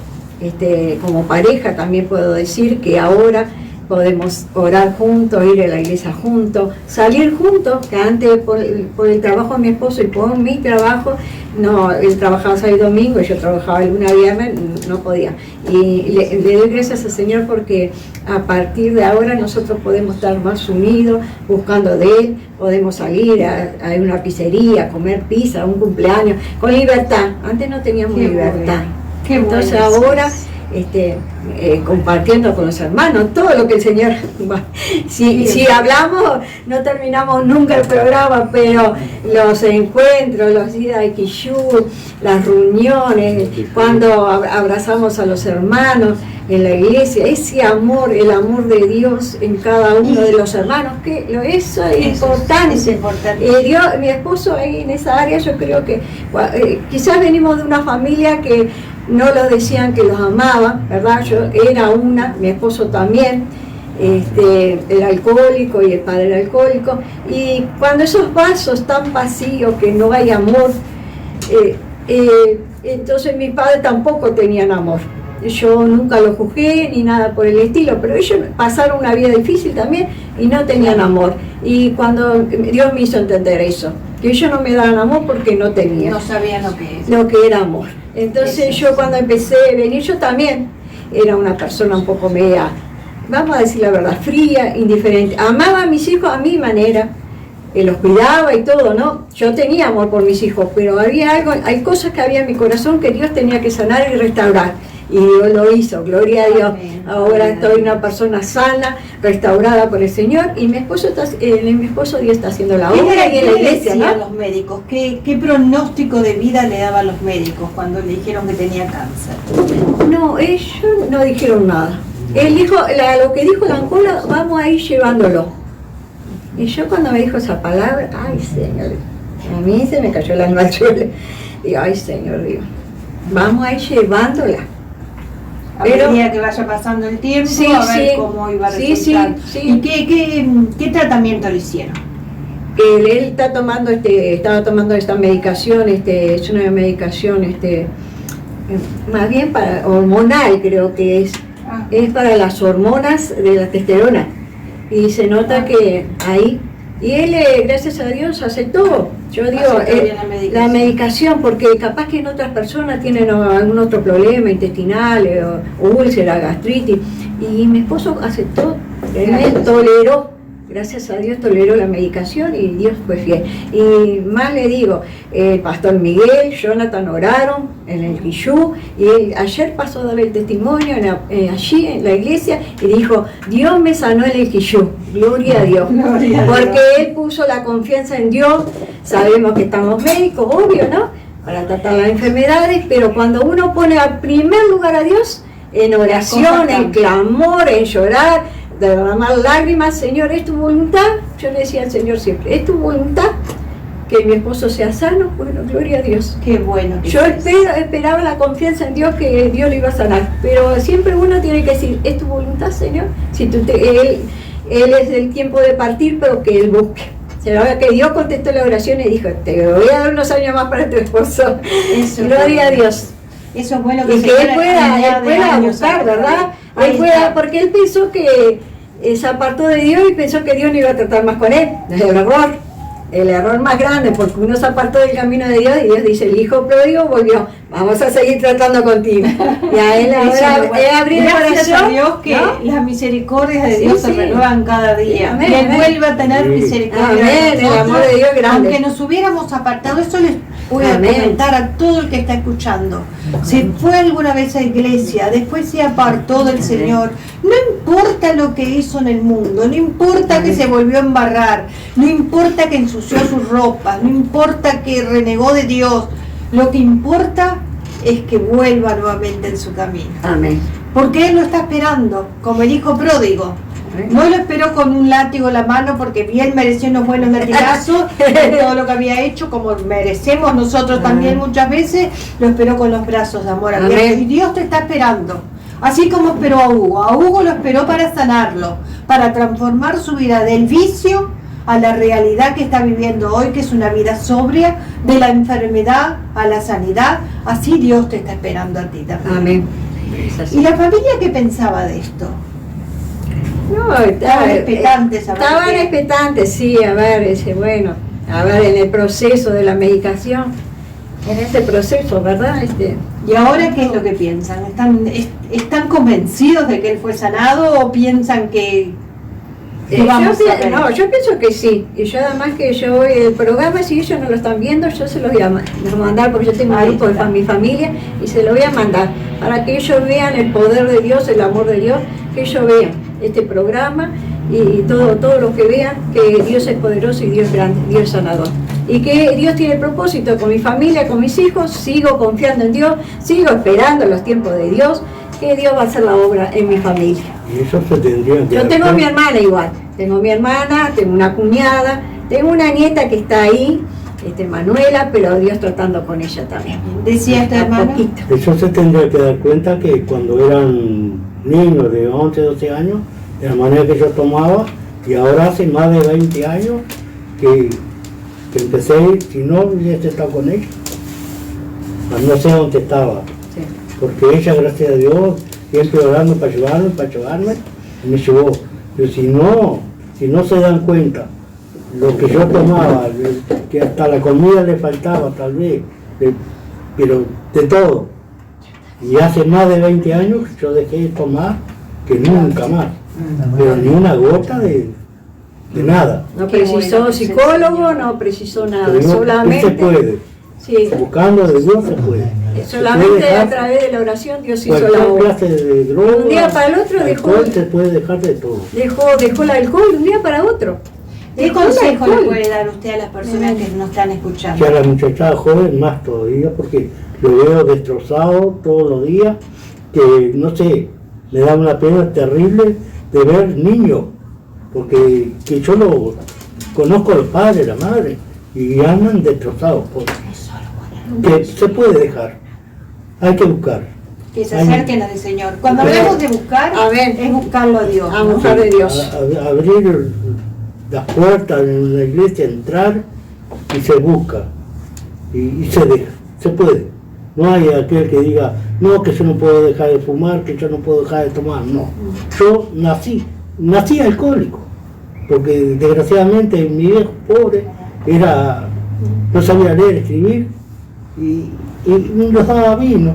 como pareja también puedo decir que ahora podemos orar juntos, ir a la iglesia juntos, salir juntos, que antes por el trabajo de mi esposo y por mi trabajo, no, él trabajaba sábado y domingo y yo trabajaba el lunes a viernes, no podía. Y le doy gracias al Señor porque a partir de ahora nosotros podemos estar más unidos, buscando de Él, podemos salir a una pizzería, comer pizza, un cumpleaños, con libertad. Antes no teníamos libertad. Qué Entonces bueno. ahora compartiendo con los hermanos todo lo que el Señor si hablamos no terminamos nunca el programa, pero los encuentros, los días de Kishú, las reuniones, cuando abrazamos a los hermanos en la iglesia, ese amor, el amor de Dios en cada uno de los hermanos, que eso es importante. Es importante. Dios, mi esposo ahí en esa área, yo creo que quizás venimos de una familia que no los decían que los amaban, ¿verdad? Yo era una, mi esposo también, el alcohólico y el padre era alcohólico, y cuando esos vasos están vacíos, que no hay amor, entonces mi padre tampoco tenían amor. Yo nunca los juzgué ni nada por el estilo, pero ellos pasaron una vida difícil también y no tenían amor. Y cuando Dios me hizo entender eso, que ellos no me daban amor porque no tenían. No sabían lo que era amor. Entonces yo cuando empecé a venir, yo también era una persona un poco media, vamos a decir la verdad, fría, indiferente. Amaba a mis hijos a mi manera, los cuidaba y todo, ¿no? Yo tenía amor por mis hijos, pero hay cosas que había en mi corazón que Dios tenía que sanar y restaurar. Y Dios lo hizo, gloria a Dios. Ahora estoy una persona sana, restaurada por el Señor, y mi esposo Dios está haciendo la obra y en la iglesia, ¿no? Los médicos, ¿qué pronóstico de vida le daban los médicos cuando le dijeron que tenía cáncer? No, ellos no dijeron nada. Él dijo, lo que dijo la oncóloga, vamos a ir llevándolo. Y yo cuando me dijo esa palabra, ay Señor, a mí se me cayó el alma al suelo. Digo, ay Señor, digo, vamos a ir llevándola. A medida que vaya pasando el tiempo, a ver cómo iba a resultar. ¿Y qué tratamiento le hicieron? Él está tomando estaba tomando esta medicación, es una medicación más bien para hormonal, creo que es para las hormonas de la testosterona. Y se nota que ahí, y él, gracias a Dios, aceptó. Yo digo, la medicación, porque capaz que en otras personas tienen algún otro problema intestinal, o úlcera, gastritis, y mi esposo aceptó, él toleró, gracias a Dios toleró la medicación y Dios fue fiel. Y más le digo, el pastor Miguel, Jonathan oraron en el Kishú, y ayer pasó a dar el testimonio allí en la iglesia y dijo, Dios me sanó en el Kishú, gloria a Dios, porque él puso la confianza en Dios. Sabemos que estamos médicos, obvio, ¿no?, para tratar las enfermedades, pero cuando uno pone al primer lugar a Dios, en oración, en clamor, en llorar, de derramar lágrimas, Señor, ¿es tu voluntad? Yo le decía al Señor siempre, ¿es tu voluntad que mi esposo sea sano? Bueno, gloria a Dios. Qué bueno. Yo esperaba la confianza en Dios, que Dios lo iba a sanar, pero siempre uno tiene que decir, ¿es tu voluntad, Señor? Si él es del tiempo de partir, pero que Él busque. Que Dios contestó la oración y dijo, te voy a dar unos años más para tu esposo. Eso, gloria a Dios. Eso es bueno que y que él pueda buscar, ¿verdad? Él pueda, porque él pensó que se apartó de Dios y pensó que Dios no iba a tratar más con él. Es el error más grande, porque uno se apartó del camino de Dios y Dios dice, el hijo pródigo volvió, vamos a seguir tratando contigo. Y a él ahora abrir el corazón. Gracias a Dios que, ¿no?, las misericordias de Dios se renuevan cada día. Amén, que Él vuelva a tener misericordia. Amén, el amor de Dios grande. Aunque nos hubiéramos apartado, eso les voy a comentar a todo el que está escuchando. Se fue alguna vez a iglesia, después se apartó del Señor. No importa lo que hizo en el mundo, no importa que se volvió a embarrar, no importa que ensució sus ropas, no importa que renegó de Dios. Lo que importa es que vuelva nuevamente en su camino. Amén. Porque Él lo está esperando, como el hijo pródigo. No lo esperó con un látigo en la mano porque bien mereció unos buenos latigazos de todo lo que había hecho, como merecemos nosotros también muchas veces. Lo esperó con los brazos de amor abiertos. Y Dios te está esperando. Así como esperó a Hugo. A Hugo lo esperó para sanarlo, para transformar su vida del vicio a la realidad que está viviendo hoy, que es una vida sobria, de la enfermedad a la sanidad. Así Dios te está esperando a ti también. Amén. ¿Y la familia qué pensaba de esto? No, Estaban expectantes, a ver estaban qué. expectantes, sí, a ver, bueno, a ver, en el proceso de la medicación, en ese proceso, ¿verdad? ¿Y ahora qué es lo que piensan? ¿Están convencidos de que él fue sanado o piensan que vamos a ver? No, yo pienso que sí. Y yo además que el programa, si ellos no lo están viendo, yo se los voy a mandar, porque yo tengo un Ahí grupo de está. mi familia, y se lo voy a mandar, para que ellos vean el poder de Dios, el amor de Dios, que ellos vean este programa y todo lo que vean, que Dios es poderoso y Dios es grande, Dios es sanador. Y que Dios tiene propósito con mi familia, con mis hijos, sigo confiando en Dios, sigo esperando los tiempos de Dios, que Dios va a hacer la obra en mi familia. Y eso se tendría que Yo tengo a hacer. mi hermana igual, tengo mi hermana, tengo una cuñada, tengo una nieta que está ahí, Manuela, pero Dios tratando con ella también. Decía esta A hermana. poquito. Eso se tendría que dar cuenta que cuando eran niños de 11, 12 años, de la manera que yo tomaba, y ahora hace más de 20 años que empecé, si no hubiese estado con ella, no sé dónde estaba, Sí. porque ella, gracias a Dios, siempre orando para llevarme, y me llevó. Pero si no se dan cuenta, lo que yo tomaba, que hasta la comida le faltaba tal vez, pero de todo. Y hace más de 20 años yo dejé de tomar que nunca más, pero ni una gota de nada. No Qué precisó bueno, psicólogo, no precisó nada, Pero no solamente, se puede, sí, buscando de Dios se puede. solamente puede dejar a través de la oración Dios hizo la Cualquier obra. clase de droga, Un día para el otro alcohol, se puede dejar de todo. Dejó el alcohol de un día para otro. ¿Qué Dejó el consejo le alcohol. puede dar usted a las personas que nos están escuchando? Que a la muchachada joven más todavía, porque lo veo destrozado todos los días, que no sé, me da una pena terrible de ver niños, porque que yo lo conozco a los padres, la madre, y andan destrozados. Que se puede dejar, hay que buscar. Que se acerquen al Señor. Cuando Pero- hablamos de buscar, Amén. es buscarlo a Dios. A ¿no? buscar de Dios. Abrir las puertas en la iglesia, entrar y se busca y se deja, se puede. No hay aquel que diga, no, que yo no puedo dejar de fumar, que yo no puedo dejar de tomar, no. Yo nací alcohólico, porque desgraciadamente mi viejo pobre no sabía leer, escribir y nos daba vino.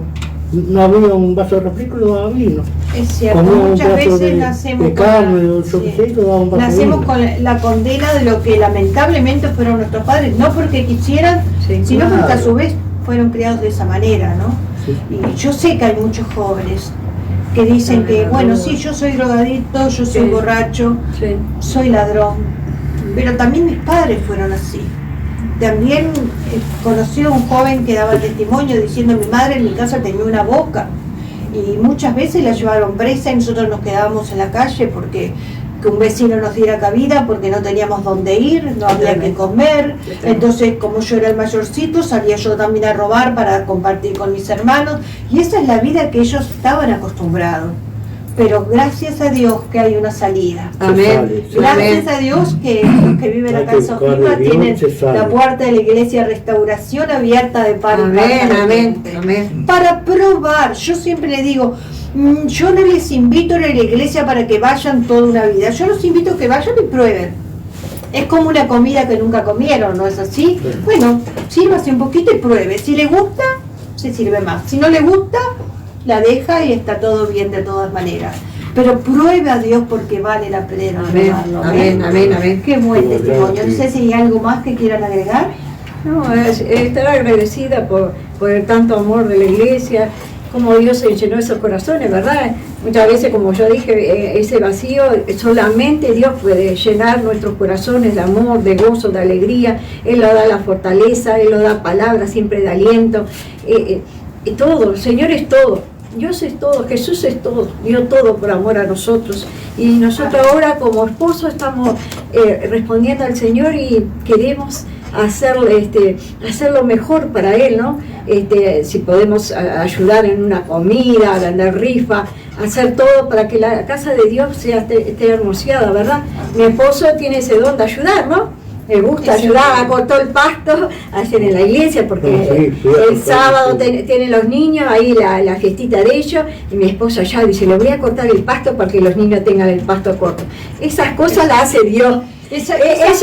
No había un vaso de refresco, lo daba vino. Es cierto, Comía un muchas vaso veces de nacemos, de con carne la- o yo qué sí. sé, lo daba un vaso de Nacemos vino. con la condena de lo que lamentablemente fueron nuestros padres, no porque quisieran, Sí, sino claro. porque a su vez fueron criados de esa manera, ¿no? Sí. Y yo sé que hay muchos jóvenes que dicen que, bueno, sí, yo soy drogadicto, yo soy Sí. borracho, Sí. soy ladrón, pero también mis padres fueron así. También conocí a un joven que daba testimonio diciendo, mi madre en mi casa tenía una boca, y muchas veces la llevaron presa y nosotros nos quedábamos en la calle porque que un vecino nos diera cabida, porque no teníamos dónde ir, no había que comer. Entonces, como yo era el mayorcito, salía yo también a robar para compartir con mis hermanos, y esa es la vida que ellos estaban acostumbrados. Pero gracias a Dios que hay una salida. Amén. Gracias a Dios que los que viven Hay acá que en buscar de Sojipa Dios, tienen se sale. la puerta de la iglesia Restauración abierta de par en par Amén, para amén, gente. amén. Para probar. Yo siempre le digo, yo no les invito a ir a la iglesia para que vayan toda una vida. Yo los invito a que vayan y prueben. Es como una comida que nunca comieron, ¿no es así? Sí. Bueno, sírvase un poquito y pruebe. Si le gusta, se sirve más. Si no le gusta, la deja y está todo bien de todas maneras. Pero pruebe a Dios porque vale la pena Amén, probarlo. amén, amén, amén. Qué buen Qué testimonio. verdad, No sé si hay algo más que quieran agregar. No, estar agradecida por el tanto amor de la iglesia cómo Dios llenó esos corazones, ¿verdad? Muchas veces, como yo dije, ese vacío, solamente Dios puede llenar nuestros corazones de amor, de gozo, de alegría. Él nos da la fortaleza, Él nos da palabras siempre de aliento. Todo, el Señor es todo. Dios es todo, Jesús es todo, dio todo por amor a nosotros, y nosotros ahora como esposos estamos respondiendo al Señor y queremos hacerlo mejor para Él, ¿no? Si podemos ayudar en una comida, a vender rifa, hacer todo para que la casa de Dios esté hermoseada, ¿verdad? Mi esposo tiene ese don de ayudar, ¿no? Me gusta ayudar, cortó el pasto, hacer en la iglesia, porque el sábado tienen los niños, ahí la fiestita de ellos, y mi esposo allá dice, le voy a cortar el pasto para que los niños tengan el pasto corto. Esas cosas las hace Dios. Eso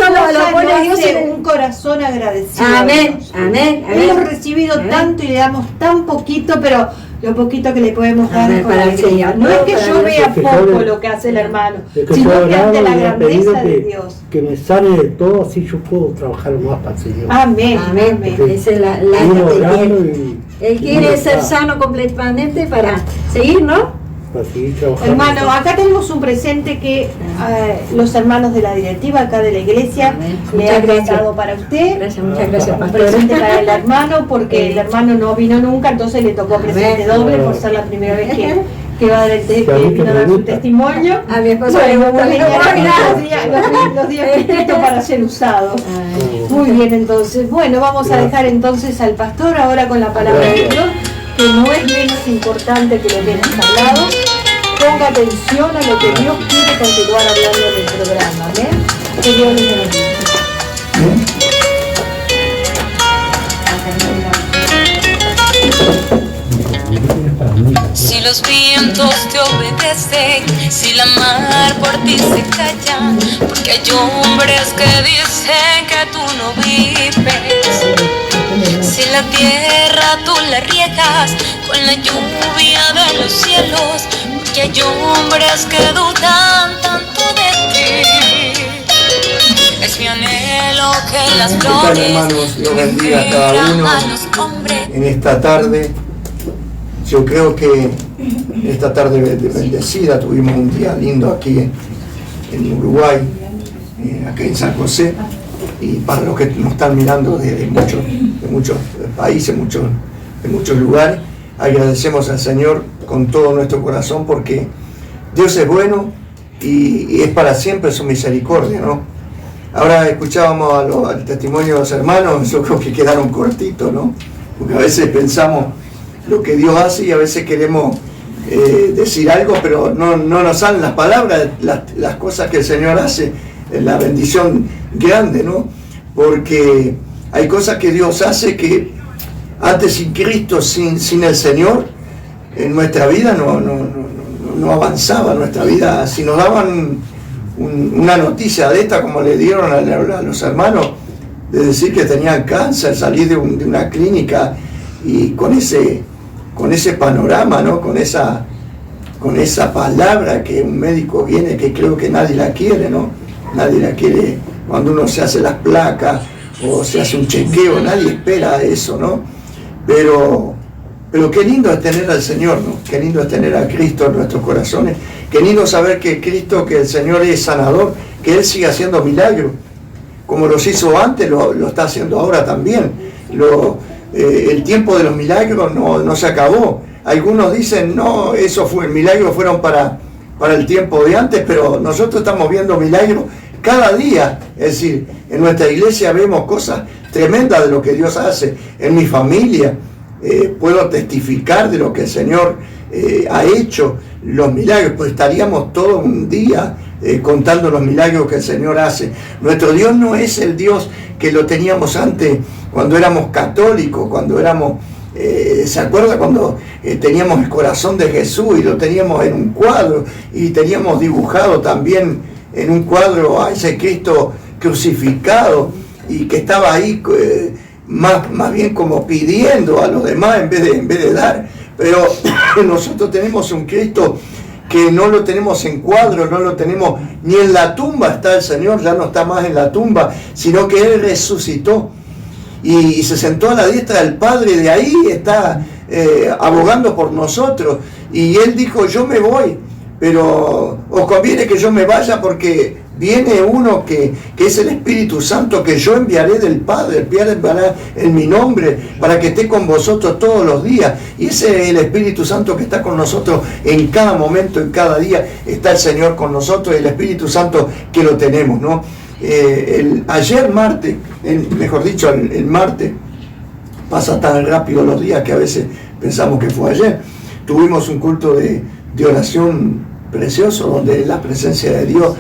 lo pone Dios en un corazón agradecido. Amén, amén, amén. Hemos recibido tanto y le damos tan poquito, pero lo poquito que le podemos dar es para el Señor. No es que yo vea poco lo que hace el hermano, sino que ante la grandeza de Dios. Que me sane de todo, así yo puedo trabajar más para el Señor. Amén. Amén. Esa es la que Él quiere ser sano completamente para seguir, ¿no? Hermano, acá tenemos un presente que los hermanos de la directiva acá de la iglesia le han dado para usted. Muchas gracias, pastor. Un presente para el hermano, porque el hermano no vino nunca, entonces le tocó presente doble por ser la primera vez que va a dar vino a dar su testimonio. A mi esposo le gusta los días para ser usado. Muy bien, entonces. Bueno, vamos a dejar entonces al pastor ahora con la palabra de Dios, que no es menos importante que lo que hemos hablado. Ponga atención a lo que Dios quiere continuar hablando en el programa. ¿Amén? Que Dios les bendiga. Si los vientos te obedecen, si la mar por ti se calla, porque hay hombres que dicen que tú no vives. Si la tierra tú la riegas con la lluvia de los cielos, porque hay hombres que dudan tanto de ti. Es mi anhelo que las flores, ¿qué tal, hermanos? Dios bendiga a cada uno en esta tarde. Yo creo que esta tarde bendecida, tuvimos un día lindo aquí en Uruguay, acá en San José, y para los que nos están mirando de muchos países, de muchos lugares, agradecemos al Señor con todo nuestro corazón, porque Dios es bueno y es para siempre su misericordia, ¿no? Ahora escuchábamos al testimonio de los hermanos, yo creo que quedaron cortitos, ¿no? Porque a veces pensamos lo que Dios hace y a veces queremos decir algo, pero no nos salen las palabras, las cosas que el Señor hace, la bendición grande, ¿no? Porque hay cosas que Dios hace que antes sin Cristo, sin el Señor, en nuestra vida no avanzaba nuestra vida. Si nos daban una noticia de esta, como le dieron a los hermanos, de decir que tenían cáncer, salir de una clínica y con ese panorama, ¿no? Con esa palabra que un médico viene, que creo que nadie la quiere, ¿no? Nadie la quiere cuando uno se hace las placas o se hace un chequeo, nadie espera eso, ¿no? Pero qué lindo es tener al Señor, ¿no? Qué lindo es tener a Cristo en nuestros corazones, qué lindo saber que Cristo, que el Señor es sanador, que Él sigue haciendo milagros, como los hizo antes, lo está haciendo ahora también. El tiempo de los milagros no se acabó. Algunos dicen, no, milagros fueron para el tiempo de antes, pero nosotros estamos viendo milagros cada día. Es decir, en nuestra iglesia vemos cosas tremendas de lo que Dios hace. En mi familia puedo testificar de lo que el Señor ha hecho, los milagros, pues estaríamos todo un día contando los milagros que el Señor hace. Nuestro Dios no es el Dios que lo teníamos antes, cuando éramos católicos, cuando éramos, ¿se acuerda cuando teníamos el corazón de Jesús y lo teníamos en un cuadro y teníamos dibujado también en un cuadro a ese Cristo crucificado y que estaba ahí más bien como pidiendo a los demás en vez de dar? Pero nosotros tenemos un Cristo que no lo tenemos en cuadro, no lo tenemos ni en la tumba. Está el Señor, ya no está más en la tumba, sino que Él resucitó y se sentó a la diestra del Padre. De ahí está abogando por nosotros. Y Él dijo, yo me voy, pero os conviene que yo me vaya porque viene uno que es el Espíritu Santo, que yo enviaré del Padre, el Padre enviará en mi nombre, para que esté con vosotros todos los días. Y ese es el Espíritu Santo que está con nosotros en cada momento, en cada día, está el Señor con nosotros, y el Espíritu Santo que lo tenemos, ¿no? Ayer martes, mejor dicho, el martes, pasa tan rápido los días que a veces pensamos que fue ayer, tuvimos un culto de oración precioso, donde la presencia de Dios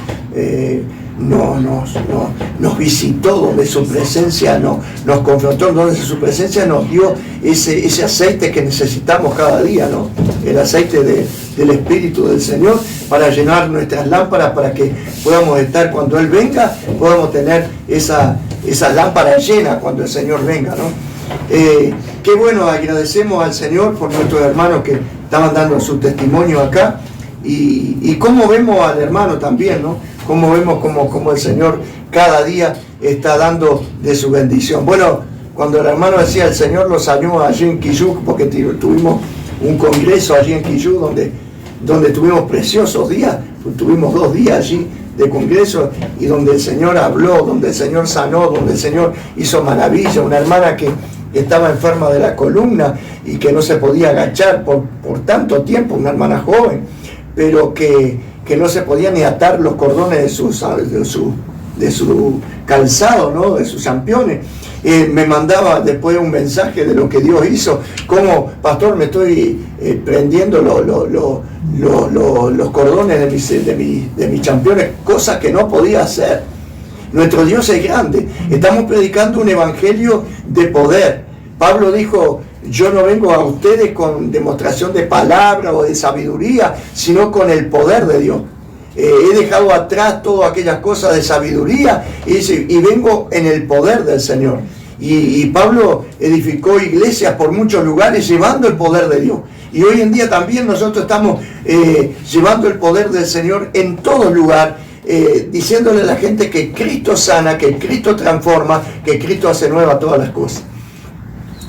nos visitó, donde su presencia nos confrontó, donde su presencia nos dio ese aceite que necesitamos cada día, ¿no? El aceite del Espíritu del Señor, para llenar nuestras lámparas, para que podamos estar, cuando Él venga, podamos tener esa lámpara llena cuando el Señor venga, ¿no? Qué bueno, agradecemos al Señor por nuestros hermanos que estaban dando su testimonio acá. Y cómo vemos al hermano también, ¿no? Cómo vemos como el Señor cada día está dando de su bendición. Bueno, cuando el hermano decía, el Señor los halló allí en Quillú, porque tuvimos un congreso allí en Quillú, donde tuvimos preciosos días, tuvimos 2 días allí de congreso, y donde el Señor habló, donde el Señor sanó, donde el Señor hizo maravilla. Una hermana que estaba enferma de la columna y que no se podía agachar por tanto tiempo, una hermana joven, pero que no se podía ni atar los cordones de su calzado, ¿no? De sus championes. Me mandaba después un mensaje de lo que Dios hizo, como, pastor, me estoy prendiendo los cordones de mis championes, cosas que no podía hacer. Nuestro Dios es grande. Estamos predicando un evangelio de poder. Pablo dijo, yo no vengo a ustedes con demostración de palabra o de sabiduría, sino con el poder de Dios. He dejado atrás todas aquellas cosas de sabiduría y vengo en el poder del Señor. Y Pablo edificó iglesias por muchos lugares llevando el poder de Dios. Y hoy en día también nosotros estamos llevando el poder del Señor en todo lugar, diciéndole a la gente que Cristo sana, que Cristo transforma, que Cristo hace nueva todas las cosas.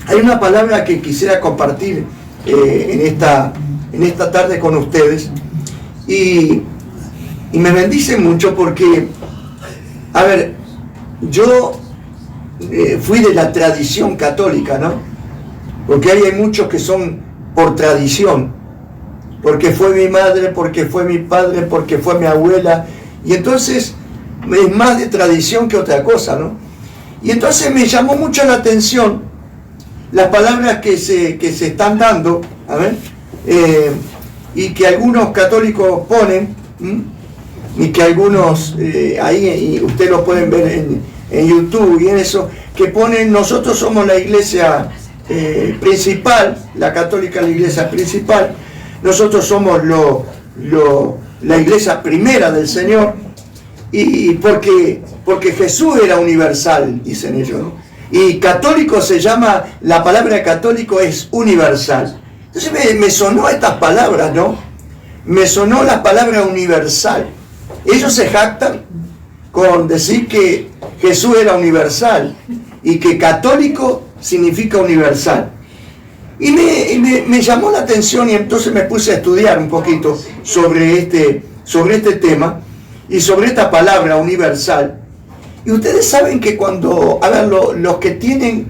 Hay una palabra que quisiera compartir en esta tarde con ustedes, y me bendice mucho porque, a ver, yo fui de la tradición católica, ¿no? Porque hay muchos que son por tradición, porque fue mi madre, porque fue mi padre, porque fue mi abuela, y entonces es más de tradición que otra cosa, ¿no? Y entonces me llamó mucho la atención las palabras que se están dando, a ver, y que algunos católicos ponen, y que algunos ahí, y ustedes lo pueden ver en YouTube y en eso, que ponen, nosotros somos la iglesia principal, la católica, la iglesia principal, nosotros somos la iglesia primera del Señor, y porque Jesús era universal, dicen ellos, ¿no? Y católico se llama, la palabra católico es universal. Entonces me sonó estas palabras, ¿no? Me sonó la palabra universal. Ellos se jactan con decir que Jesús era universal y que católico significa universal. Y me llamó la atención, y entonces me puse a estudiar un poquito sobre este tema y sobre esta palabra universal. Y ustedes saben que cuando, a ver, los que tienen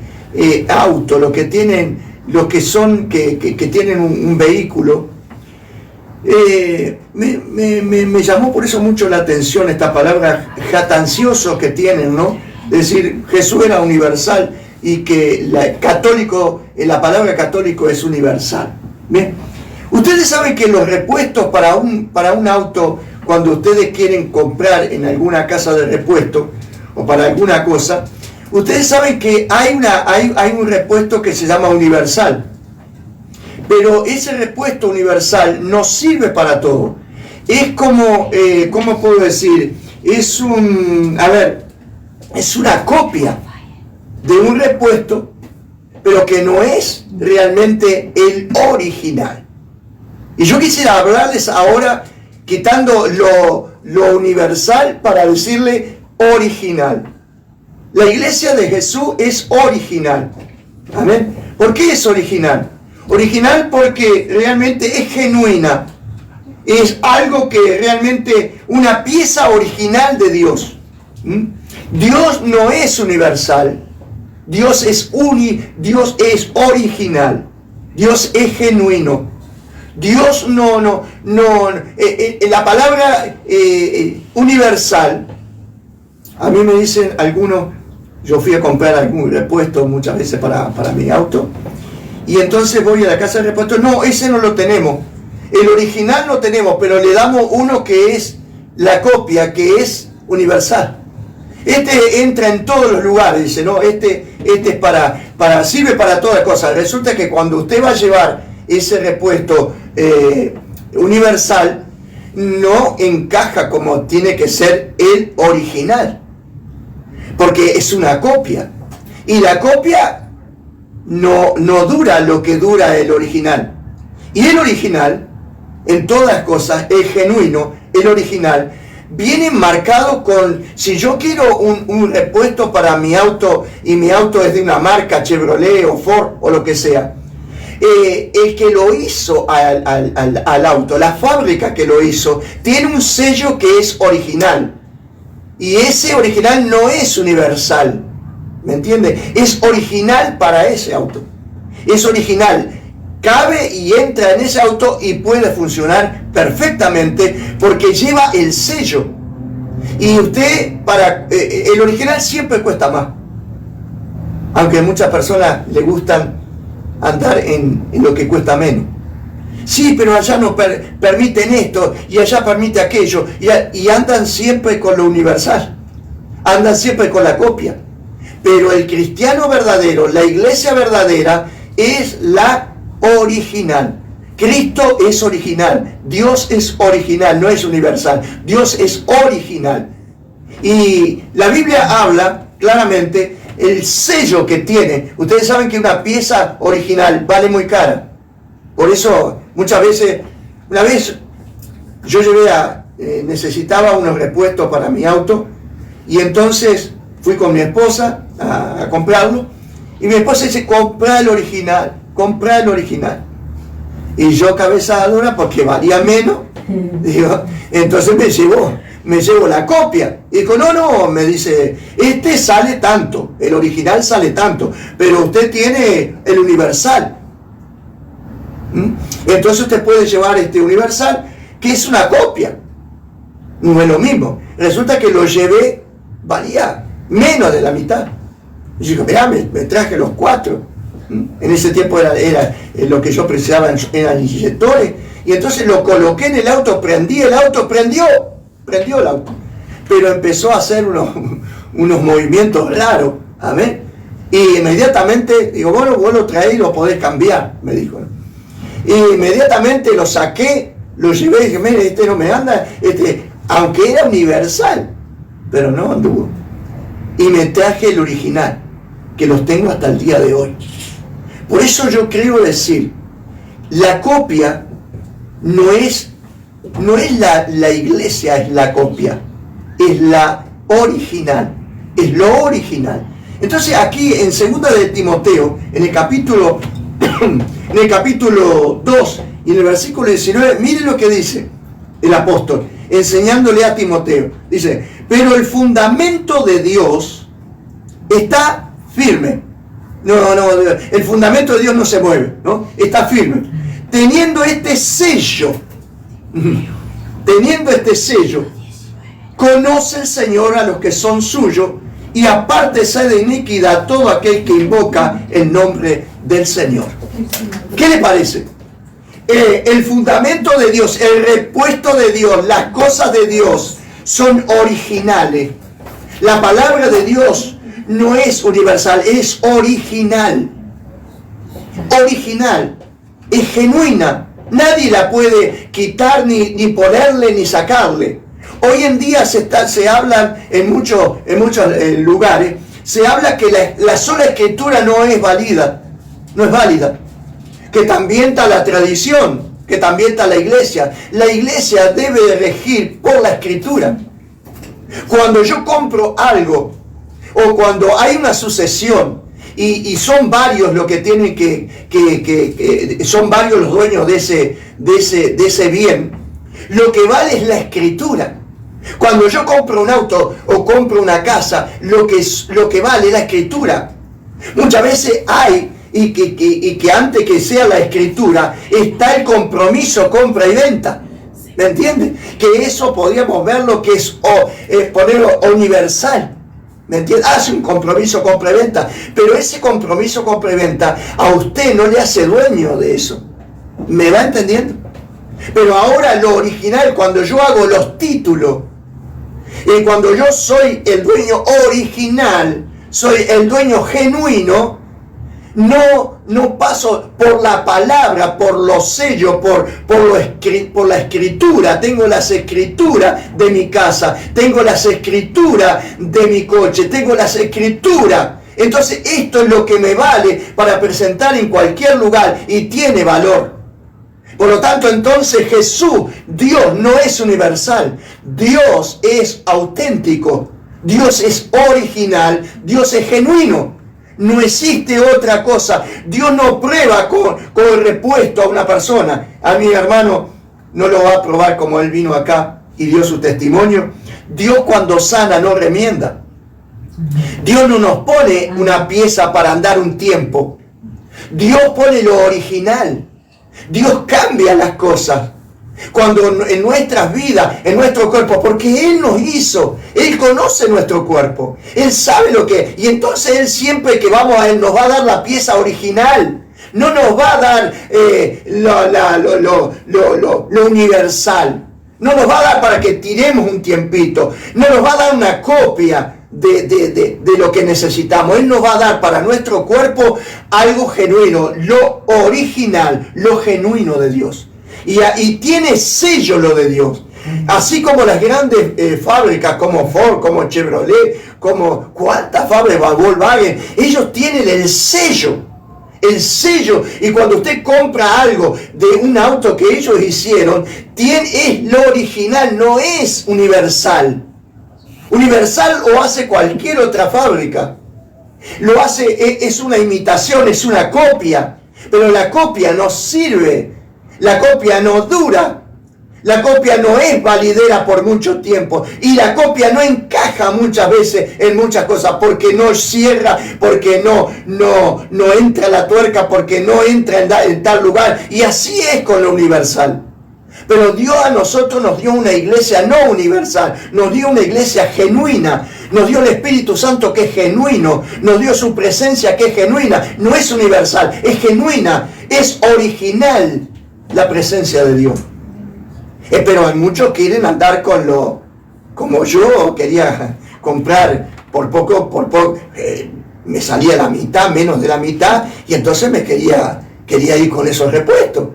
auto, los que tienen un vehículo, me llamó por eso mucho la atención esta palabra jactancioso que tienen, ¿no? Es decir, Jesús era universal y que la palabra católico es universal. Bien, ustedes saben que los repuestos para un auto, cuando ustedes quieren comprar en alguna casa de repuesto o para alguna cosa, ustedes saben que hay un repuesto que se llama universal, pero ese repuesto universal no sirve para todo. Es como, ¿cómo puedo decir? Es una copia de un repuesto, pero que no es realmente el original. Y yo quisiera hablarles ahora quitando lo universal para decirle original. La iglesia de Jesús es original. Amén. ¿Por qué es original? Original porque realmente es genuina. Es algo que realmente, una pieza original de Dios. Dios no es universal. Dios es original. Dios es genuino. Dios la palabra universal, a mí me dicen algunos, yo fui a comprar algún repuesto muchas veces para mi auto, y entonces voy a la casa de repuesto, no, ese no lo tenemos, el original no tenemos, pero le damos uno que es la copia, que es universal. Este entra en todos los lugares, dice, no, este es sirve para todas cosas. Resulta que cuando usted va a llevar ese repuesto universal, no encaja como tiene que ser el original, porque es una copia, y la copia no dura lo que dura el original. Y el original, en todas cosas, es genuino, el original viene marcado con, si yo quiero un repuesto para mi auto, y mi auto es de una marca Chevrolet o Ford o lo que sea, el que lo hizo al auto, la fábrica que lo hizo, tiene un sello que es original, y ese original no es universal, ¿me entiende? Es original para ese auto, es original, cabe y entra en ese auto y puede funcionar perfectamente porque lleva el sello. Y usted, el original siempre cuesta más, aunque a muchas personas le gustan andar en lo que cuesta menos. Sí, pero allá no permiten esto y allá permite aquello, y andan siempre con lo universal, andan siempre con la copia. Pero el cristiano verdadero, la iglesia verdadera, es la original. Cristo es original, Dios es original, no es universal, Dios es original. Y la Biblia habla claramente el sello que tiene. Ustedes saben que una pieza original vale muy cara. Por eso muchas veces, una vez yo necesitaba unos repuestos para mi auto, y entonces fui con mi esposa a comprarlo, y mi esposa dice, compra el original. Y yo, cabeza dura, porque valía menos, digo, entonces me llevo la copia. Y dijo, no, me dice, este sale tanto, el original sale tanto, pero usted tiene el universal. Entonces usted puede llevar este universal, que es una copia. No es lo mismo. Resulta que lo llevé, valía menos de la mitad. Y digo, mirá, me traje los 4. En ese tiempo era lo que yo precisaba, eran inyectores, y entonces lo coloqué en el auto, prendí el auto, prendió el auto, pero empezó a hacer unos movimientos raros, amén, y inmediatamente digo, bueno, vos lo traés y lo podés cambiar, me dijo, ¿no? Y inmediatamente lo saqué, lo llevé y dije, mire, este no me anda, aunque era universal, pero no anduvo, y me traje el original, que los tengo hasta el día de hoy. Por eso yo creo decir, la copia no es la iglesia, es la copia, es la original, es lo original. Entonces aquí en 2 de Timoteo, en el capítulo 2 y en el versículo 19, miren lo que dice el apóstol, enseñándole a Timoteo. Dice, pero el fundamento de Dios está firme. No, el fundamento de Dios no se mueve, ¿no? Está firme. Teniendo este sello, conoce el Señor a los que son suyos, y apártese de iniquidad todo aquel que invoca el nombre del Señor. ¿Qué le parece? El fundamento de Dios, el repuesto de Dios, las cosas de Dios son originales. La palabra de Dios no es universal, es original. Original, es genuina. Nadie la puede quitar, ni ponerle, ni sacarle. Hoy en día se habla en muchos lugares, se habla que la sola escritura no es válida. Que también está la tradición, que también está la iglesia. La iglesia debe de regir por la escritura. Cuando yo compro algo, o cuando hay una sucesión y son varios los que tienen que son varios los dueños de ese bien, lo que vale es la escritura. Cuando yo compro un auto o compro una casa, lo que vale es la escritura. Muchas veces hay, y que antes que sea la escritura, está el compromiso, compra y venta. ¿Me entiendes? Que eso podríamos verlo que es ponerlo universal. ¿Me entiendes? Hace un compromiso compra y venta, pero ese compromiso compra y venta a usted no le hace dueño de eso. ¿Me va entendiendo? Pero ahora lo original, cuando yo hago los títulos, y cuando yo soy el dueño original, soy el dueño genuino, no paso por la palabra, por los sellos, por la escritura. Tengo las escrituras de mi casa, tengo las escrituras de mi coche, tengo las escrituras. Entonces esto es lo que me vale para presentar en cualquier lugar y tiene valor. Por lo tanto, entonces Jesús, Dios no es universal, Dios es auténtico, Dios es original, Dios es genuino. No existe otra cosa. Dios no prueba con el repuesto a una persona. A mi hermano no lo va a probar como él vino acá y dio su testimonio. Dios cuando sana no remienda. Dios no nos pone una pieza para andar un tiempo. Dios pone lo original. Dios cambia las cosas. Cuando en nuestras vidas, en nuestro cuerpo, porque Él nos hizo, Él conoce nuestro cuerpo, Él sabe lo que, y entonces Él siempre que vamos a Él nos va a dar la pieza original, no nos va a dar lo universal, no nos va a dar para que tiremos un tiempito, no nos va a dar una copia de lo que necesitamos. Él nos va a dar para nuestro cuerpo algo genuino, lo original, lo genuino de Dios. Y tiene sello lo de Dios. Así como las grandes fábricas como Ford, como Chevrolet, como cuántas fábricas, Volkswagen, ellos tienen el sello. El sello. Y cuando usted compra algo de un auto que ellos hicieron, es lo original, no es universal. Universal lo hace cualquier otra fábrica. Lo hace, es una imitación, es una copia. Pero la copia no sirve. La copia no dura, la copia no es validera por mucho tiempo y la copia no encaja muchas veces en muchas cosas porque no cierra, porque no entra la tuerca, porque no entra en tal lugar, y así es con lo universal. Pero Dios a nosotros nos dio una iglesia no universal, nos dio una iglesia genuina, nos dio el Espíritu Santo que es genuino, nos dio su presencia que es genuina, no es universal, es genuina, es original. La presencia de Dios. Pero hay muchos que quieren andar como yo quería comprar por poco, me salía la mitad, menos de la mitad, y entonces me quería ir con esos repuestos.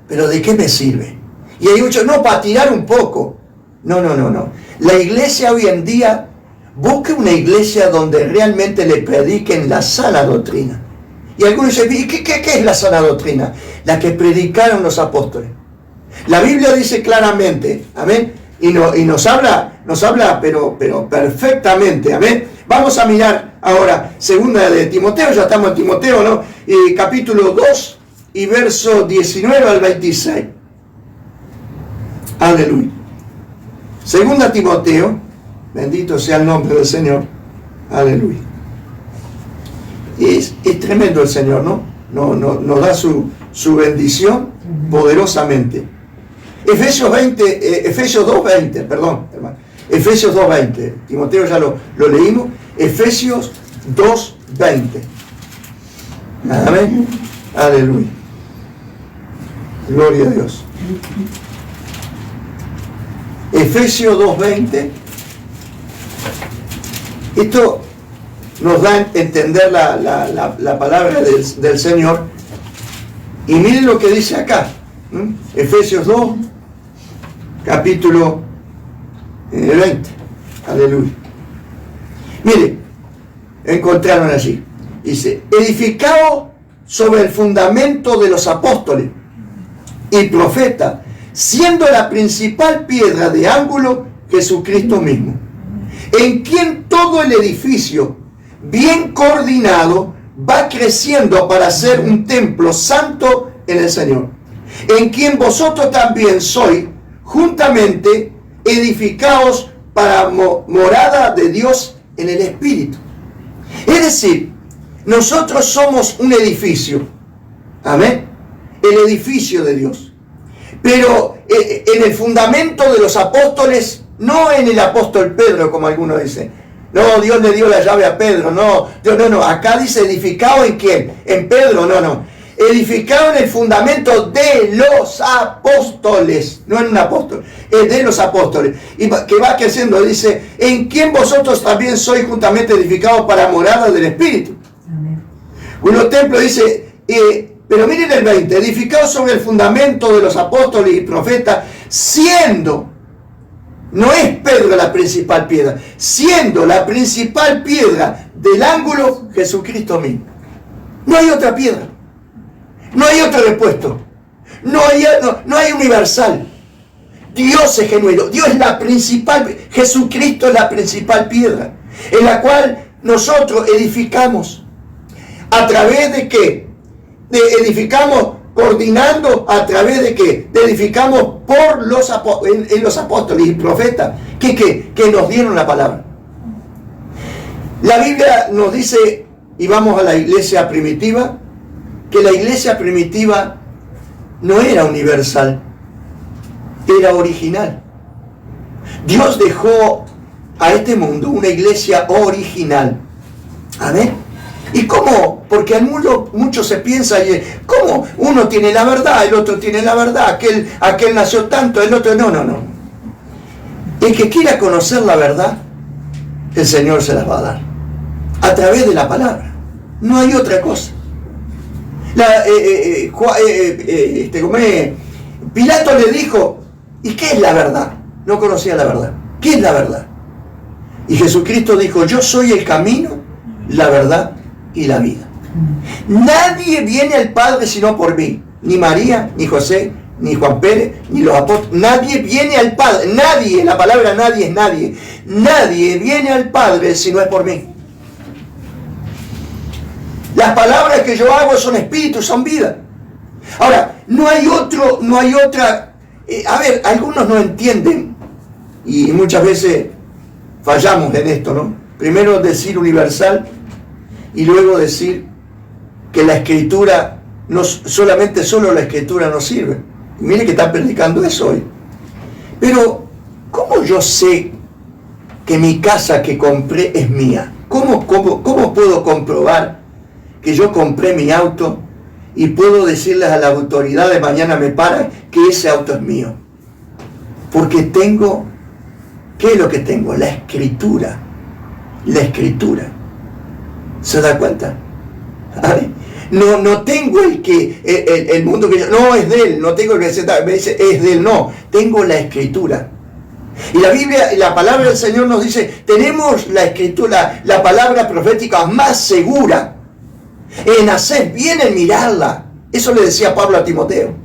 Pero ¿de qué me sirve? Y hay muchos, no, para tirar un poco. No. La iglesia hoy en día, busque una iglesia donde realmente le prediquen la sana doctrina. Y algunos dicen, ¿y qué es la sana doctrina? La que predicaron los apóstoles. La Biblia dice claramente, amén, y nos habla, pero perfectamente, amén. Vamos a mirar ahora, segunda de Timoteo, ya estamos en Timoteo, ¿no? Capítulo 2 y verso 19 al 26. Aleluya. Segunda Timoteo, bendito sea el nombre del Señor, aleluya. Es tremendo el Señor, ¿no? Nos da su bendición poderosamente. Efesios 2:20, perdón, hermano. Efesios 2:20. Timoteo ya lo leímos. Efesios 2:20. Amén. Aleluya. Gloria a Dios. Efesios 2:20. Esto nos da a entender la palabra del Señor. Y miren lo que dice acá. Efesios 2, capítulo 20. Aleluya. Mire, encontraron allí. Dice, edificado sobre el fundamento de los apóstoles y profetas, siendo la principal piedra de ángulo Jesucristo mismo, en quien todo el edificio, bien coordinado, va creciendo para ser un templo santo en el Señor, en quien vosotros también sois juntamente edificados para morada de Dios en el Espíritu. Es decir, nosotros somos un edificio, amén, el edificio de Dios, pero en el fundamento de los apóstoles, no en el apóstol Pedro, como algunos dicen. No, Dios le dio la llave a Pedro, no, Dios, no, acá dice edificado en quién, en Pedro, no, edificado en el fundamento de los apóstoles, no en un apóstol, es de los apóstoles, y que va creciendo, dice, en quien vosotros también sois juntamente edificados para morada del Espíritu. Uno templo dice, pero miren el 20, edificados sobre el fundamento de los apóstoles y profetas, siendo, no es Pedro la principal piedra, siendo la principal piedra del ángulo Jesucristo mismo. No hay otra piedra, no hay otro repuesto, no hay universal. Dios es genuino, Dios es la principal, Jesucristo es la principal piedra, en la cual nosotros edificamos. ¿A través de qué? Edificamos coordinando a través de qué? Edificamos por los apóstoles y profetas que nos dieron la palabra. La Biblia nos dice, y vamos a la iglesia primitiva, que la iglesia primitiva no era universal, era original. Dios dejó a este mundo una iglesia original. Amén. ¿Y cómo? Porque al mundo mucho se piensa, ¿cómo? Uno tiene la verdad, el otro tiene la verdad, aquel nació tanto, el otro no. El que quiera conocer la verdad, el Señor se las va a dar. A través de la palabra. No hay otra cosa. Pilato le dijo, ¿y qué es la verdad? No conocía la verdad. ¿Qué es la verdad? Y Jesucristo dijo, yo soy el camino, la verdad y la vida. Nadie viene al Padre sino por mí. Ni María, ni José, ni Juan Pérez, ni los apóstoles. Nadie viene al Padre. Nadie, la palabra nadie es nadie. Nadie viene al Padre si no es por mí. Las palabras que yo hago son espíritu, son vida. Ahora, no hay otra. A ver, algunos no entienden y muchas veces fallamos en esto, ¿no? Primero decir universal y luego decir que la escritura, solo la escritura no sirve. Y mire que están predicando eso hoy. Pero, ¿cómo yo sé que mi casa que compré es mía? ¿Cómo puedo comprobar que yo compré mi auto y puedo decirles a la autoridad de mañana me paran que ese auto es mío? Porque tengo, ¿qué es lo que tengo? La escritura. La escritura. ¿Se da cuenta? ¿Ay? No tengo el mundo que yo, no es de él, no tengo el que me dice es de él, no, tengo la escritura. Y la Biblia, la palabra del Señor nos dice, tenemos la escritura, la palabra profética más segura, en hacer bien, en mirarla. Eso le decía Pablo a Timoteo.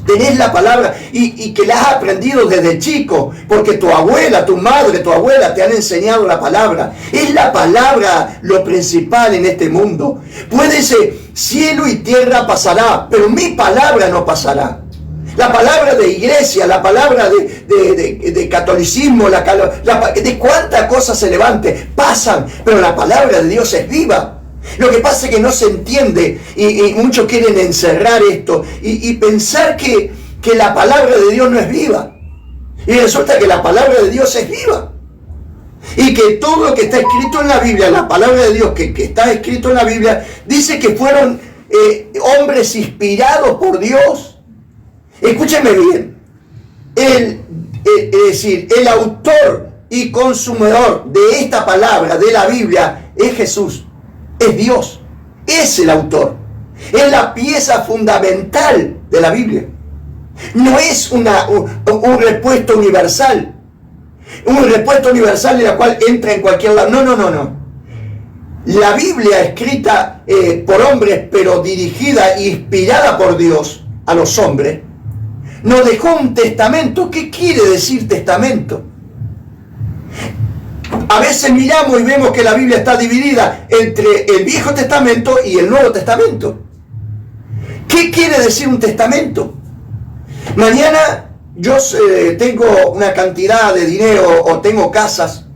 Tenés la palabra y que la has aprendido desde chico, porque tu abuela, tu madre, tu abuela te han enseñado la palabra. Es la palabra lo principal en este mundo. Puede ser cielo y tierra pasará, pero mi palabra no pasará. La palabra de iglesia, la palabra de catolicismo, de cuántas cosas se levante, pasan, pero la palabra de Dios es viva. Lo que pasa es que no se entiende y muchos quieren encerrar esto y pensar que la palabra de Dios no es viva. Y resulta que la palabra de Dios es viva. Y que todo lo que está escrito en la Biblia, la palabra de Dios que está escrito en la Biblia, dice que fueron hombres inspirados por Dios. Escúcheme bien. Es decir, el autor y consumidor de esta palabra, de la Biblia, es Jesús. Es Dios, es el autor, es la pieza fundamental de la Biblia. No es un repuesto universal, en la cual entra en cualquier lado. No. La Biblia escrita por hombres, pero dirigida e inspirada por Dios a los hombres, nos dejó un testamento. ¿Qué quiere decir testamento? a veces miramos y vemos que la Biblia está dividida entre el Viejo Testamento y el Nuevo Testamento. ¿Qué quiere decir un testamento? Mañana yo tengo una cantidad de dinero o tengo casas,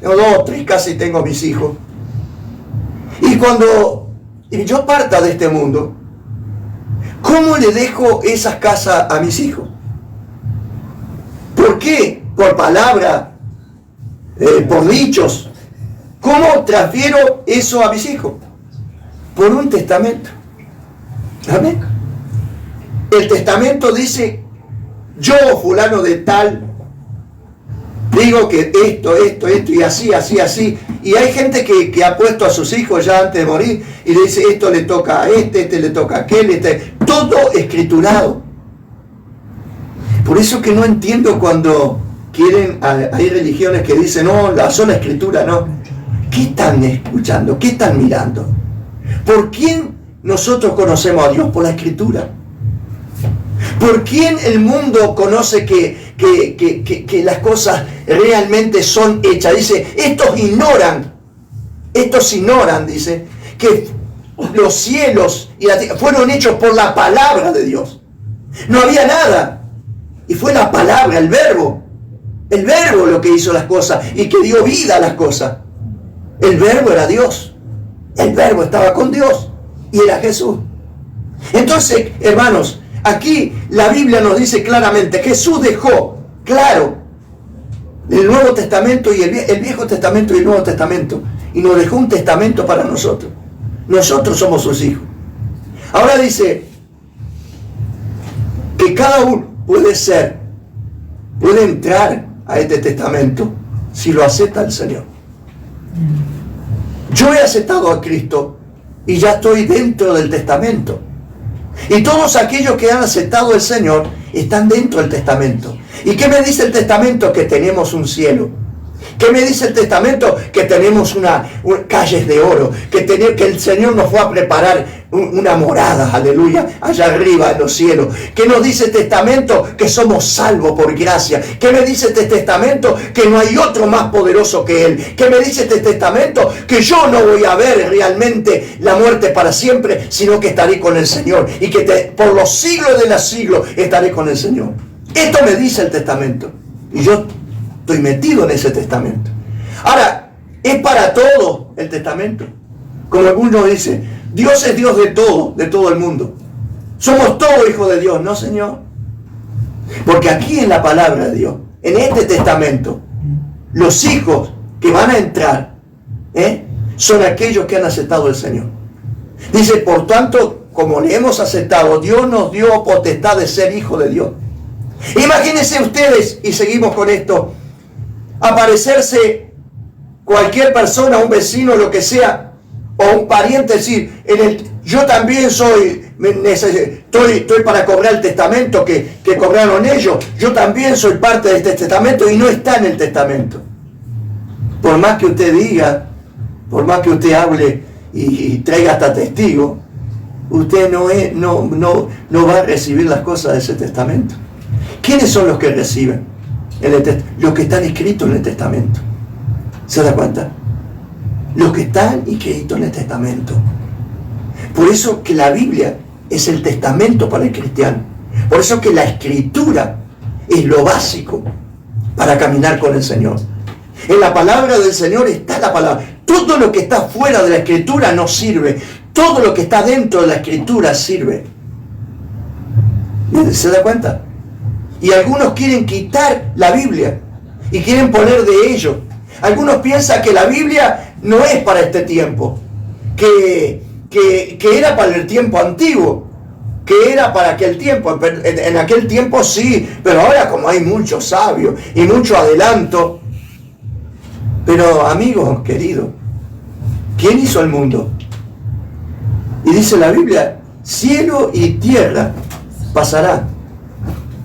tengo 2 o 3 casas y tengo a mis hijos. Y cuando yo parta de este mundo, ¿cómo le dejo esas casas a mis hijos? ¿Por qué? Por palabra, por dichos. ¿Cómo transfiero eso a mis hijos? Por un testamento. ¿Amén? El testamento dice, yo, fulano de tal, digo que esto y así. Y hay gente que ha puesto a sus hijos ya antes de morir y le dice, esto le toca a este le toca a aquel, todo escriturado. Por eso que no entiendo cuando hay religiones que dicen, no, la sola escritura, no. ¿Qué están escuchando? ¿Qué están mirando? ¿Por quién nosotros conocemos a Dios? Por la escritura. ¿Por quién el mundo conoce que las cosas realmente son hechas? Dice, estos ignoran, dice, que los cielos y la tierra fueron hechos por la palabra de Dios. No había nada. Y fue la palabra, el verbo lo que hizo las cosas y que dio vida a las cosas. El verbo era Dios. El verbo estaba con Dios y era Jesús. Entonces, hermanos, aquí la Biblia nos dice claramente, Jesús dejó claro el Nuevo Testamento y el Viejo Testamento y el Nuevo Testamento, y nos dejó un testamento para nosotros. Nosotros somos sus hijos. Ahora dice que cada uno puede entrar a este testamento si lo acepta el Señor. Yo he aceptado a Cristo y ya estoy dentro del testamento. Y todos aquellos que han aceptado al Señor están dentro del testamento. ¿Y qué me dice el testamento? Que tenemos un cielo. ¿Qué me dice el testamento? Que tenemos calles de oro, que el Señor nos fue a preparar una morada, aleluya, allá arriba en los cielos. ¿Qué nos dice el testamento? Que somos salvos por gracia. ¿Qué me dice este testamento? Que no hay otro más poderoso que Él. ¿Qué me dice este testamento? Que yo no voy a ver realmente la muerte para siempre, sino que estaré con el Señor, y que por los siglos de los siglos estaré con el Señor. Esto me dice el testamento, y yo estoy metido en ese testamento. Ahora, ¿es para todo el testamento? Como algunos dicen, Dios es Dios de todo el mundo. Somos todos hijos de Dios. No, Señor. Porque aquí en la palabra de Dios, en este testamento, los hijos que van a entrar, son aquellos que han aceptado al Señor. Dice, por tanto, como le hemos aceptado, Dios nos dio potestad de ser hijos de Dios. Imagínense ustedes, y seguimos con esto, aparecerse cualquier persona, un vecino, lo que sea, o un pariente, decir, yo también estoy para cobrar el testamento que cobraron ellos, yo también soy parte de este testamento, y no está en el testamento. Por más que usted diga, por más que usted hable y traiga hasta testigo, usted no va a recibir las cosas de ese testamento. ¿Quiénes son los que reciben? Los que están escritos en el testamento. ¿Se da cuenta? Los que están escritos en el testamento. Por eso que la Biblia es el testamento para el cristiano. Por eso que la escritura es lo básico para caminar con el Señor. En la palabra del Señor está la palabra. Todo lo que está fuera de la escritura no sirve. Todo lo que está dentro de la escritura sirve. ¿Se da cuenta? Y algunos quieren quitar la Biblia y quieren poner de ello. Algunos piensan que la Biblia no es para este tiempo, que era para el tiempo antiguo, que era para aquel tiempo. En aquel tiempo sí, pero ahora como hay muchos sabios y mucho adelanto. Pero amigos queridos, ¿quién hizo el mundo? Y dice la Biblia, cielo y tierra pasará.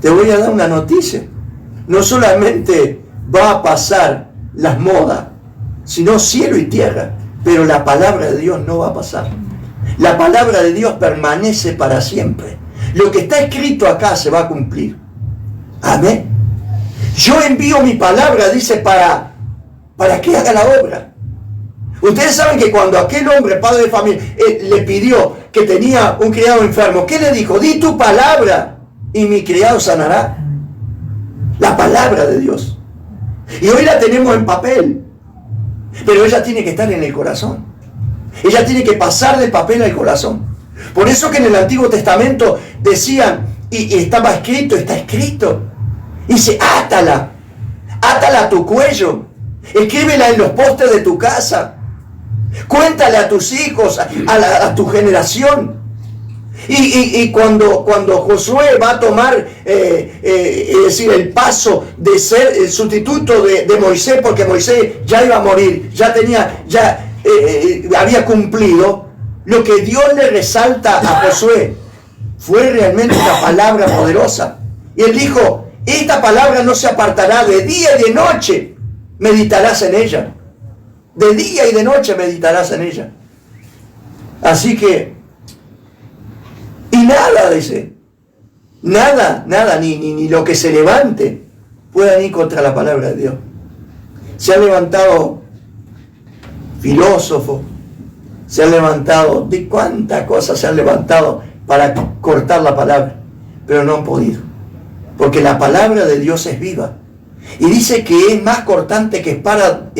Te voy a dar una noticia. No solamente va a pasar las modas, sino cielo y tierra. Pero la palabra de Dios no va a pasar. La palabra de Dios permanece para siempre. Lo que está escrito acá se va a cumplir. Amén. Yo envío mi palabra, dice, para para que haga la obra. Ustedes saben que cuando aquel hombre, padre de familia, le pidió que tenía un criado enfermo, ¿qué le dijo? Di tu palabra y mi criado sanará. La palabra de Dios. Y hoy la tenemos en papel, pero ella tiene que estar en el corazón. Ella tiene que pasar del papel al corazón. Por eso que en el Antiguo Testamento decían, y estaba escrito, está escrito, dice, átala a tu cuello, escríbela en los postes de tu casa, cuéntale a tus hijos, a tu generación. Y cuando Josué va a tomar es decir, el paso de ser el sustituto de Moisés, porque Moisés ya iba a morir, había cumplido, lo que Dios le resalta a Josué fue realmente una palabra poderosa. Y él dijo, esta palabra no se apartará, de día y de noche meditarás en ella. De día y de noche meditarás en ella. Así que, y nada, dice, nada, ni lo que se levante puedan ir contra la palabra de Dios. Se han levantado filósofos, se han levantado, de cuántas cosas se han levantado para cortar la palabra, pero no han podido, porque la palabra de Dios es viva, y dice que es más cortante que espada,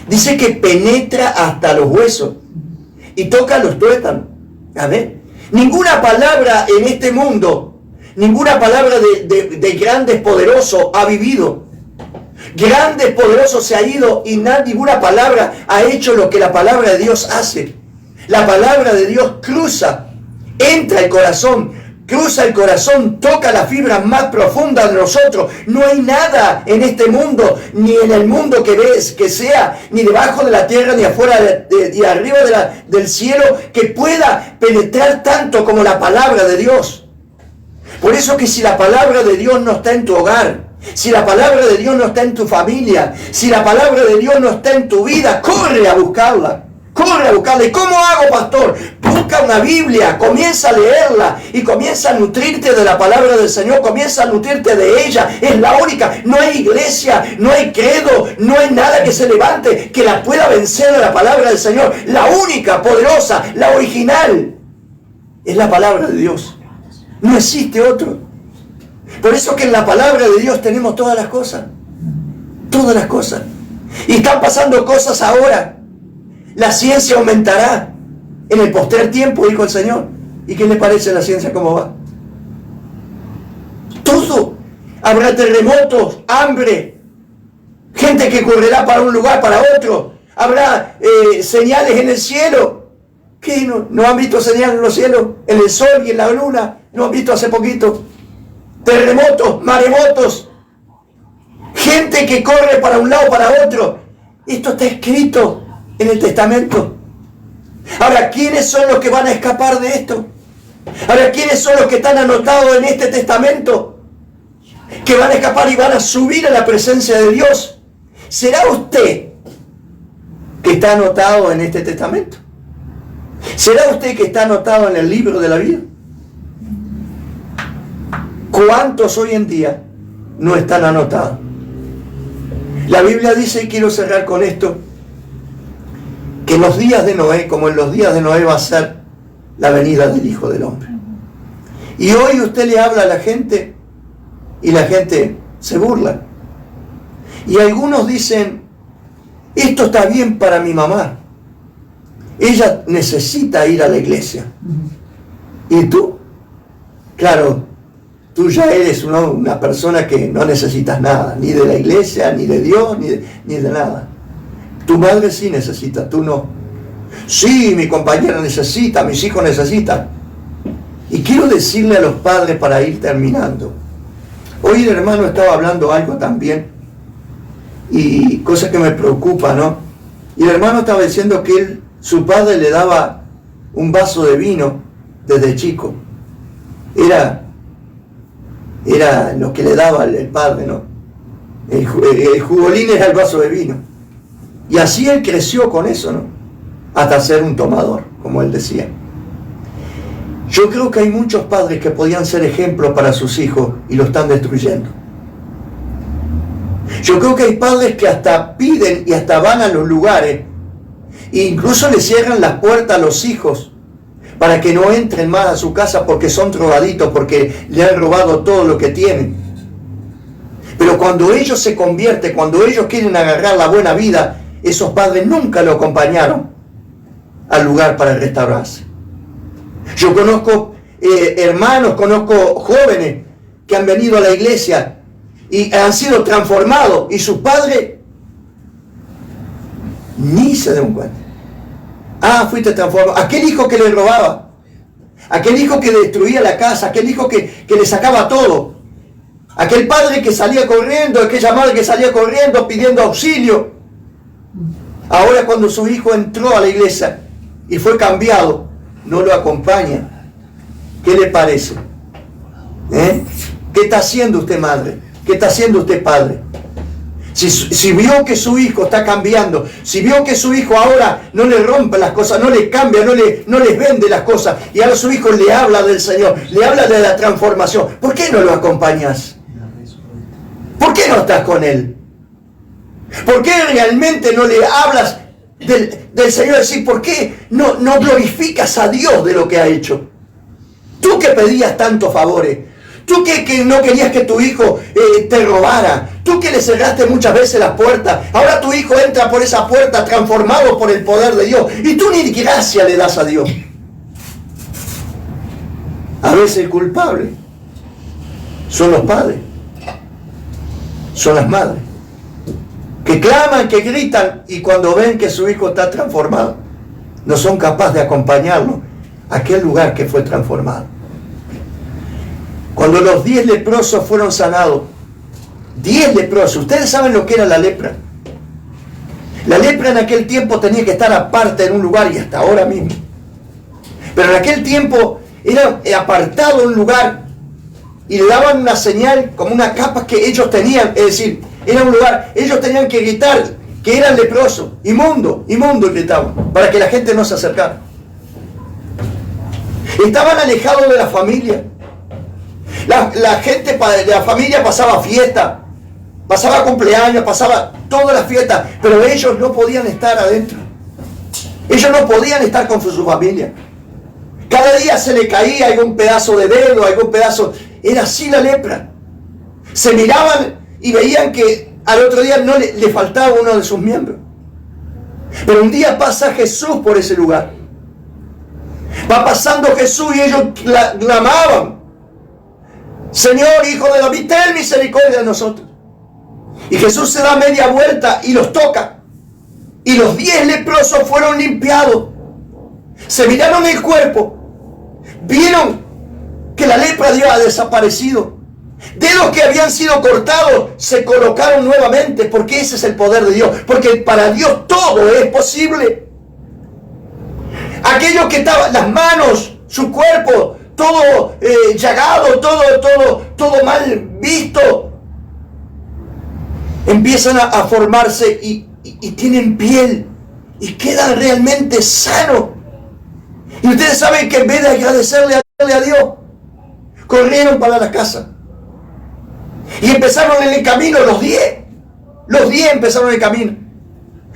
dice que penetra hasta los huesos, y toca los tuétanos. Amén. Ninguna palabra en este mundo, ninguna palabra de grandes poderosos ha vivido. Grandes poderosos se ha ido y ninguna palabra ha hecho lo que la palabra de Dios hace. La palabra de Dios entra el corazón, cruza el corazón, toca las fibras más profundas de nosotros. No hay nada en este mundo, ni en el mundo que sea, ni debajo de la tierra, ni afuera y arriba del cielo, que pueda penetrar tanto como la palabra de Dios. Por eso que si la palabra de Dios no está en tu hogar, si la palabra de Dios no está en tu familia, si la palabra de Dios no está en tu vida, corre a buscarla. Corre a buscarla. ¿Y cómo hago, pastor? Busca una Biblia, comienza a leerla y comienza a nutrirte de la palabra del Señor, comienza a nutrirte de ella. Es la única. No hay iglesia, no hay credo, no hay nada que se levante que la pueda vencer a la palabra del Señor. La única, poderosa, la original, es la palabra de Dios. No existe otro. Por eso que en la palabra de Dios tenemos todas las cosas. Todas las cosas. Y están pasando cosas ahora. La ciencia aumentará en el postrer tiempo, dijo el Señor. ¿Y qué le parece la ciencia cómo va? Todo. Habrá terremotos, hambre, gente que correrá para un lugar, para otro. Habrá señales en el cielo. ¿Qué? ¿No han visto señales en los cielos? En el sol y en la luna. ¿No han visto hace poquito? Terremotos, maremotos, gente que corre para un lado, para otro. Esto está escrito en el Testamento. Ahora, ¿quiénes son los que van a escapar de esto? Ahora, ¿quiénes son los que están anotados en este Testamento? Que van a escapar y van a subir a la presencia de Dios. ¿Será usted que está anotado en este Testamento? ¿Será usted que está anotado en el libro de la vida? ¿Cuántos hoy en día no están anotados? La Biblia dice, y quiero cerrar con esto, que en los días de Noé, como en los días de Noé, va a ser la venida del Hijo del Hombre. Y hoy usted le habla a la gente y la gente se burla. Y algunos dicen, esto está bien para mi mamá. Ella necesita ir a la iglesia. ¿Y tú? Claro, tú ya eres una persona que no necesitas nada, ni de la iglesia, ni de Dios, ni de nada. Tu madre sí necesita, tú no. Sí, mi compañera necesita, mis hijos necesitan. Y quiero decirle a los padres para ir terminando. Hoy el hermano estaba hablando algo también, y cosa que me preocupa, ¿no? Y el hermano estaba diciendo que su padre le daba un vaso de vino desde chico. Era lo que le daba el padre, ¿no? El jugolín era el vaso de vino. Y así él creció con eso, ¿no? Hasta ser un tomador, como él decía. Yo creo que hay muchos padres que podían ser ejemplos para sus hijos y lo están destruyendo. Yo creo que hay padres que hasta piden y hasta van a los lugares, e incluso le cierran las puertas a los hijos para que no entren más a su casa porque son drogaditos, porque le han robado todo lo que tienen. Pero cuando ellos se convierten, cuando ellos quieren agarrar la buena vida, esos padres nunca lo acompañaron al lugar para restaurarse. Yo conozco hermanos, conozco jóvenes que han venido a la iglesia y han sido transformados, y sus padres ni se dan cuenta. Ah, fuiste transformado. Aquel hijo que le robaba, aquel hijo que destruía la casa, aquel hijo que le sacaba todo, aquel padre que salía corriendo, aquella madre que salía corriendo pidiendo auxilio. Ahora cuando su hijo entró a la iglesia y fue cambiado, no lo acompaña. ¿Qué le parece? ¿Qué está haciendo usted, madre? ¿Qué está haciendo usted, padre? Si vio que su hijo está cambiando, si vio que su hijo ahora no le rompe las cosas, no le cambia, no les vende las cosas, y ahora su hijo le habla del Señor, le habla de la transformación, ¿por qué no lo acompañas? ¿Por qué no estás con él? ¿Por qué realmente no le hablas del Señor? Es decir, ¿por qué no glorificas a Dios de lo que ha hecho? Tú que pedías tantos favores, tú que no querías que tu hijo te robara, tú que le cerraste muchas veces las puertas, ahora tu hijo entra por esa puerta transformado por el poder de Dios, y tú ni gracia le das a Dios. A veces el culpable son los padres, son las madres, que claman, que gritan, y cuando ven que su hijo está transformado, no son capaces de acompañarlo a aquel lugar que fue transformado. Cuando los 10 leprosos fueron sanados, 10 leprosos, ustedes saben lo que era la lepra. La lepra en aquel tiempo tenía que estar aparte en un lugar, y hasta ahora mismo. Pero en aquel tiempo era apartado un lugar, y le daban una señal, como una capa que ellos tenían, es decir, era un lugar, ellos tenían que gritar que eran leprosos, inmundo, inmundo, gritaban, para que la gente no se acercara. Estaban alejados de la familia. La gente de la familia pasaba fiesta, pasaba cumpleaños, pasaba todas las fiestas, pero ellos no podían estar adentro. Ellos no podían estar con su familia. Cada día se le caía algún pedazo de dedo, algún pedazo. Era así la lepra. Se miraban y veían que al otro día no le faltaba uno de sus miembros. Pero un día pasa Jesús por ese lugar. Va pasando Jesús y ellos clamaban: Señor, Hijo de David, ten misericordia de nosotros. Y Jesús se da media vuelta y los toca. Y los 10 leprosos fueron limpiados. Se miraron el cuerpo. Vieron que la lepra había desaparecido. Dedos que habían sido cortados se colocaron nuevamente, porque ese es el poder de Dios. Porque para Dios todo es posible. Aquello que estaba, las manos, su cuerpo, todo llagado, todo mal visto, empiezan a formarse y tienen piel y quedan realmente sanos. Y ustedes saben que en vez de agradecerle a Dios, corrieron para la casa y empezaron en el camino. Los 10 empezaron el camino.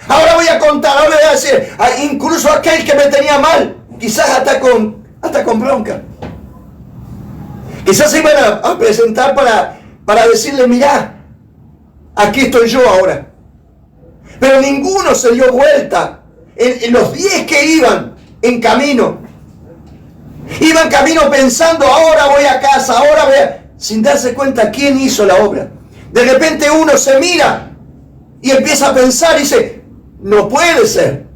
Ahora voy a contar, ahora voy a decir, incluso aquel que me tenía mal, quizás hasta con bronca, quizás se iban a presentar para decirle: mirá, aquí estoy yo ahora. Pero ninguno se dio vuelta. En los 10 que iban en camino, iban camino pensando: ahora voy a casa, ahora voy a... sin darse cuenta quién hizo la obra. De repente uno se mira y empieza a pensar y dice: no puede ser.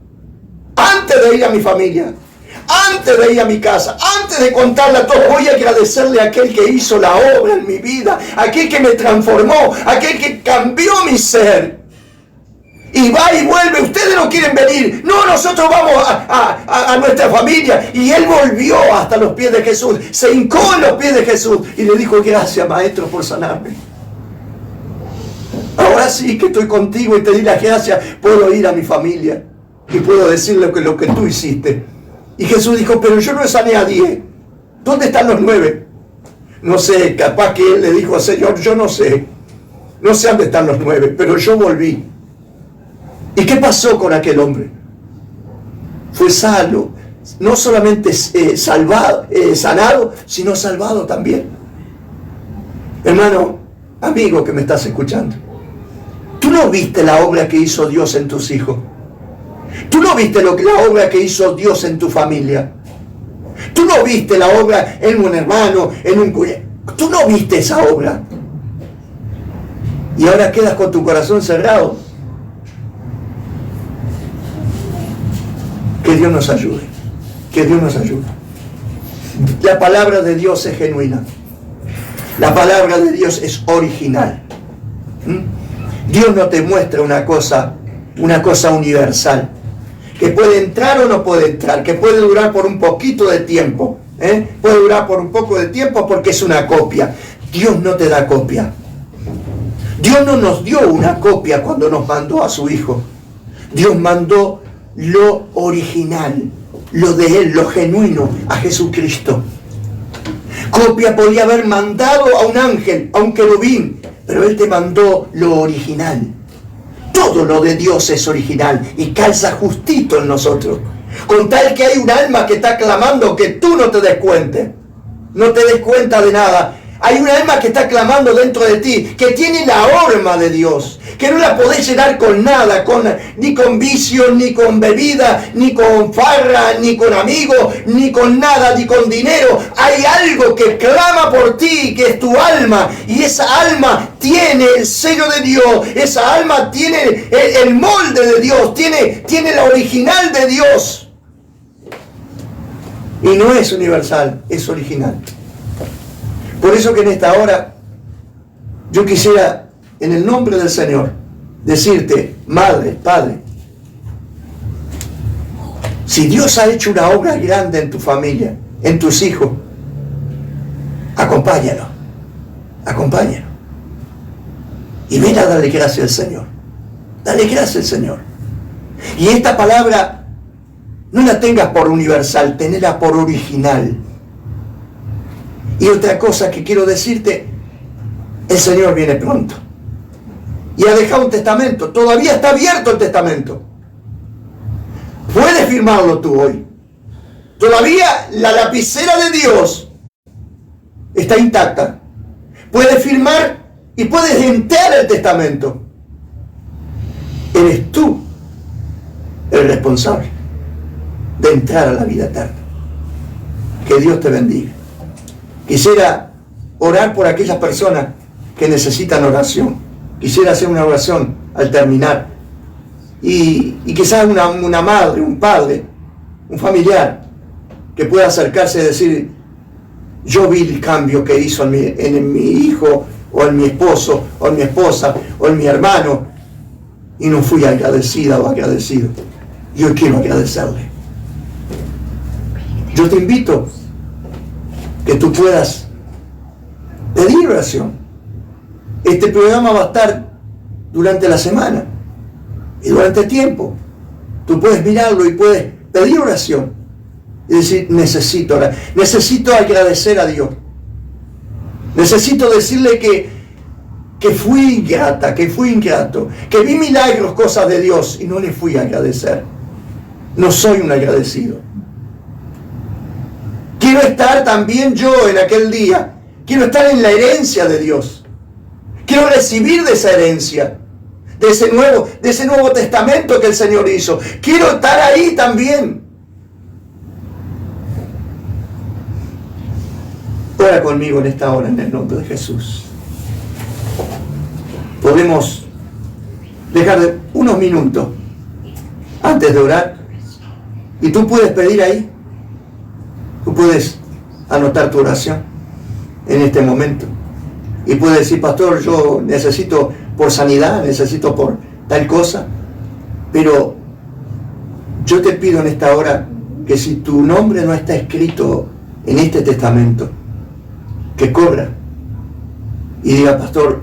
Antes de ir a mi familia, antes de ir a mi casa, antes de contarle a todos, voy a agradecerle a aquel que hizo la obra en mi vida, aquel que me transformó, aquel que cambió mi ser. Y va y vuelve: ustedes no quieren venir, no, nosotros vamos a nuestra familia. Y él volvió hasta los pies de Jesús, se hincó en los pies de Jesús y le dijo: gracias, maestro, por sanarme. Ahora sí que estoy contigo y te di las gracias, puedo ir a mi familia y puedo decirle lo que tú hiciste. Y Jesús dijo: pero yo no sané a 10, ¿dónde están los 9? No sé, capaz que él le dijo: Señor, yo no sé. No sé dónde están los 9, pero yo volví. ¿Y qué pasó con aquel hombre? Fue salvo, no solamente sanado, sino salvado también. Hermano, amigo que me estás escuchando, ¿tú no viste la obra que hizo Dios en tus hijos? ¿Tú no viste la obra que hizo Dios en tu familia? ¿Tú no viste la obra en un hermano, en un cuñado? ¿Tú no viste esa obra? Y ahora quedas con tu corazón cerrado. Que Dios nos ayude. Que Dios nos ayude. La palabra de Dios es genuina. La palabra de Dios es original. Dios no te muestra una cosa universal, que puede entrar o no puede entrar, que puede durar por un poquito de tiempo, puede durar por un poco de tiempo porque es una copia. Dios no te da copia. Dios no nos dio una copia cuando nos mandó a su Hijo. Dios mandó lo original, lo de Él, lo genuino, a Jesucristo. Copia podía haber mandado a un ángel, a un querubín, pero Él te mandó lo original. Todo lo de Dios es original y calza justito en nosotros. Con tal que hay un alma que está clamando que tú no te des cuenta. No te des cuenta de nada. Hay un alma que está clamando dentro de ti, que tiene la horma de Dios, que no la podés llenar con nada, ni con vicios, ni con bebida, ni con farra, ni con amigos, ni con nada, ni con dinero. Hay algo que clama por ti, que es tu alma, y esa alma tiene el sello de Dios, esa alma tiene el molde de Dios, tiene la original de Dios. Y no es universal, es original. Por eso que en esta hora yo quisiera, en el nombre del Señor, decirte, madre, padre, si Dios ha hecho una obra grande en tu familia, en tus hijos, acompáñalo, acompáñalo. Y ven a darle gracias al Señor. Dale gracias al Señor. Y esta palabra no la tengas por universal, tenela por original. Y otra cosa que quiero decirte, el Señor viene pronto. Y ha dejado un testamento. Todavía está abierto el testamento. Puedes firmarlo tú hoy. Todavía la lapicera de Dios está intacta. Puedes firmar y puedes entrar el testamento. Eres tú el responsable de entrar a la vida eterna. Que Dios te bendiga. Quisiera orar por aquellas personas que necesitan oración. Quisiera hacer una oración al terminar. Y quizás una madre, un padre, un familiar, que pueda acercarse y decir, yo vi el cambio que hizo en mi hijo, o en mi esposo, o en mi esposa, o en mi hermano, y no fui agradecida o agradecido. Yo quiero agradecerle. Yo te invito que tú puedas pedir oración. Este programa va a estar durante la semana y durante el tiempo. Tú puedes mirarlo y puedes pedir oración y decir, necesito orar, necesito agradecer a Dios, necesito decirle que fui ingrata, que fui ingrato, que vi milagros, cosas de Dios y no le fui a agradecer. No soy un agradecido. Quiero estar también yo en aquel día. Quiero estar en la herencia de Dios. Quiero recibir de esa herencia, de ese nuevo testamento que el Señor hizo. Quiero estar ahí también. Ora conmigo en esta hora, en el nombre de Jesús. Podemos dejar unos minutos antes de orar. Y tú puedes pedir ahí. Tú puedes anotar tu oración en este momento. Y puedes decir, pastor, yo necesito por sanidad, necesito por tal cosa. Pero yo te pido en esta hora que si tu nombre no está escrito en este testamento, que corra y diga, pastor,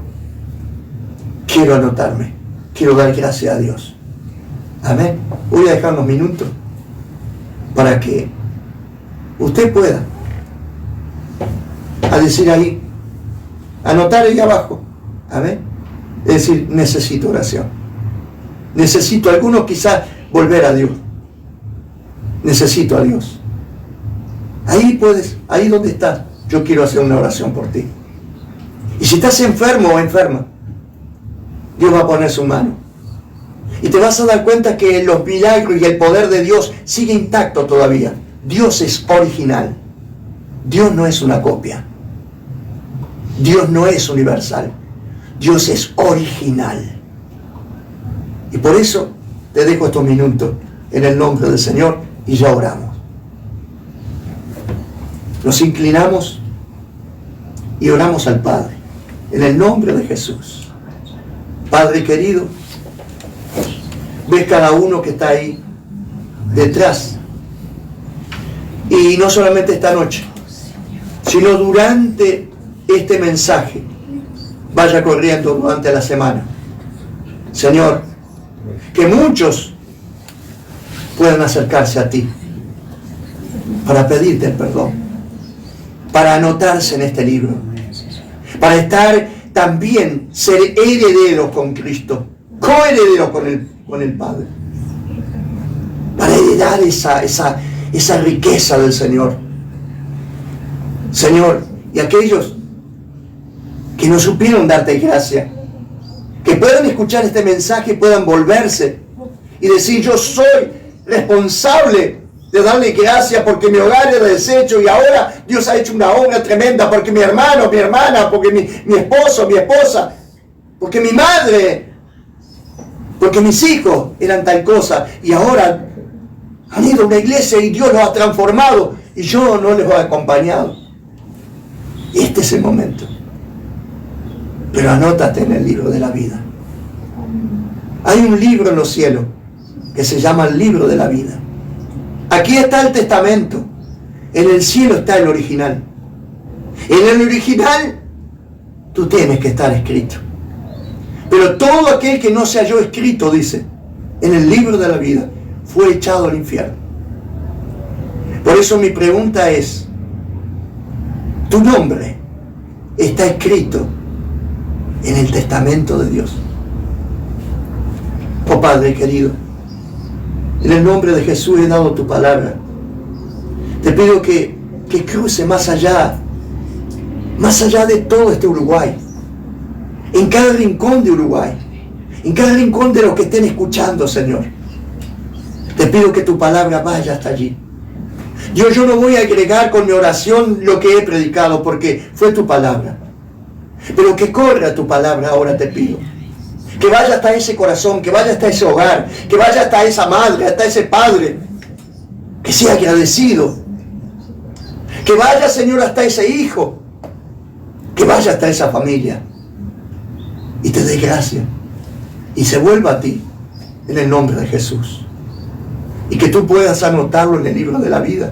quiero anotarme, quiero dar gracias a Dios. Amén. Voy a dejar unos minutos para que usted pueda a decir ahí, anotar ahí abajo. Amén. Es decir, necesito oración. Necesito, algunos quizás, volver a Dios. Necesito a Dios. Ahí donde estás, yo quiero hacer una oración por ti. Y si estás enfermo o enferma, Dios va a poner su mano. Y te vas a dar cuenta que los milagros y el poder de Dios sigue intacto todavía. Dios es original. Dios no es una copia. Dios no es universal. Dios es original. Y por eso te dejo estos minutos en el nombre del Señor y ya oramos. Nos inclinamos y oramos al Padre en el nombre de Jesús. Padre querido, ves cada uno que está ahí detrás. Y no solamente esta noche, sino durante este mensaje, vaya corriendo durante la semana. Señor, que muchos puedan acercarse a ti para pedirte el perdón, para anotarse en este libro, para estar también, ser herederos con Cristo, coherederos con el Padre, para heredar esa riqueza del Señor. Señor, y aquellos que no supieron darte gracia, que puedan escuchar este mensaje y puedan volverse y decir: yo soy responsable de darle gracias porque mi hogar era deshecho y ahora Dios ha hecho una obra tremenda, porque mi hermano, mi hermana, porque mi esposo, mi esposa, porque mi madre, porque mis hijos eran tal cosa y ahora han ido a una iglesia y Dios los ha transformado y yo no les he acompañado. Este es el momento. Pero anótate en el libro de la vida. Hay un libro en los cielos que se llama el libro de la vida. Aquí está el testamento. En el cielo está el original. En el original tú tienes que estar escrito. Pero todo aquel que no se halló escrito, dice, en el libro de la vida, fue echado al infierno. Por eso mi pregunta es: ¿tu nombre está escrito en el testamento de Dios? Oh Padre querido, en el nombre de Jesús he dado tu palabra. Te pido que cruce más allá de todo este Uruguay, en cada rincón de Uruguay, en cada rincón de los que estén escuchando, Señor. Te pido que tu palabra vaya hasta allí. Yo no voy a agregar con mi oración lo que he predicado, porque fue tu palabra. Pero que corra tu palabra ahora, te pido. Que vaya hasta ese corazón, que vaya hasta ese hogar, que vaya hasta esa madre, hasta ese padre. Que sea agradecido. Que vaya, Señor, hasta ese hijo. Que vaya hasta esa familia. Y te dé gracia. Y se vuelva a ti, en el nombre de Jesús. Y que tú puedas anotarlo en el libro de la vida.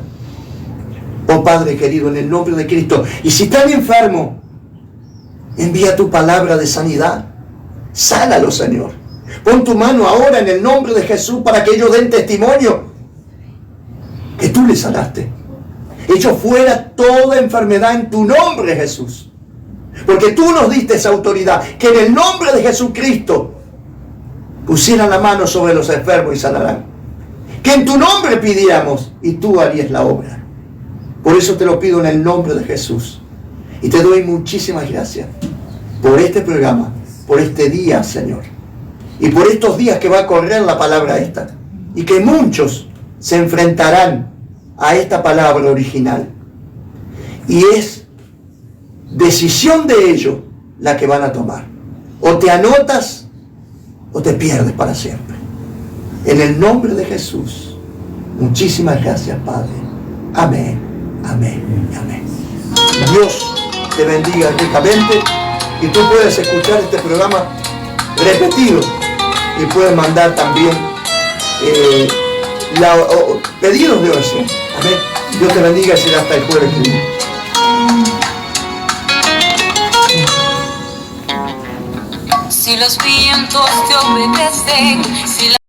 Oh Padre querido, en el nombre de Cristo. Y si están enfermos, envía tu palabra de sanidad. Sánalo, Señor. Pon tu mano ahora en el nombre de Jesús para que ellos den testimonio que tú les sanaste. Echo fuera toda enfermedad en tu nombre, Jesús. Porque tú nos diste esa autoridad. Que en el nombre de Jesucristo pusieran la mano sobre los enfermos y sanarán. Que en tu nombre pidiéramos y tú harías la obra. Por eso te lo pido en el nombre de Jesús. Y te doy muchísimas gracias por este programa, por este día, Señor. Y por estos días que va a correr la palabra esta. Y que muchos se enfrentarán a esta palabra original. Y es decisión de ellos la que van a tomar. O te anotas o te pierdes para siempre. En el nombre de Jesús. Muchísimas gracias, Padre. Amén, amén, amén. Dios te bendiga ricamente. Y tú puedes escuchar este programa repetido. Y puedes mandar también pedidos de oración. Amén. Dios te bendiga y será hasta el jueves que viene. Si los vientos te obedecen, si la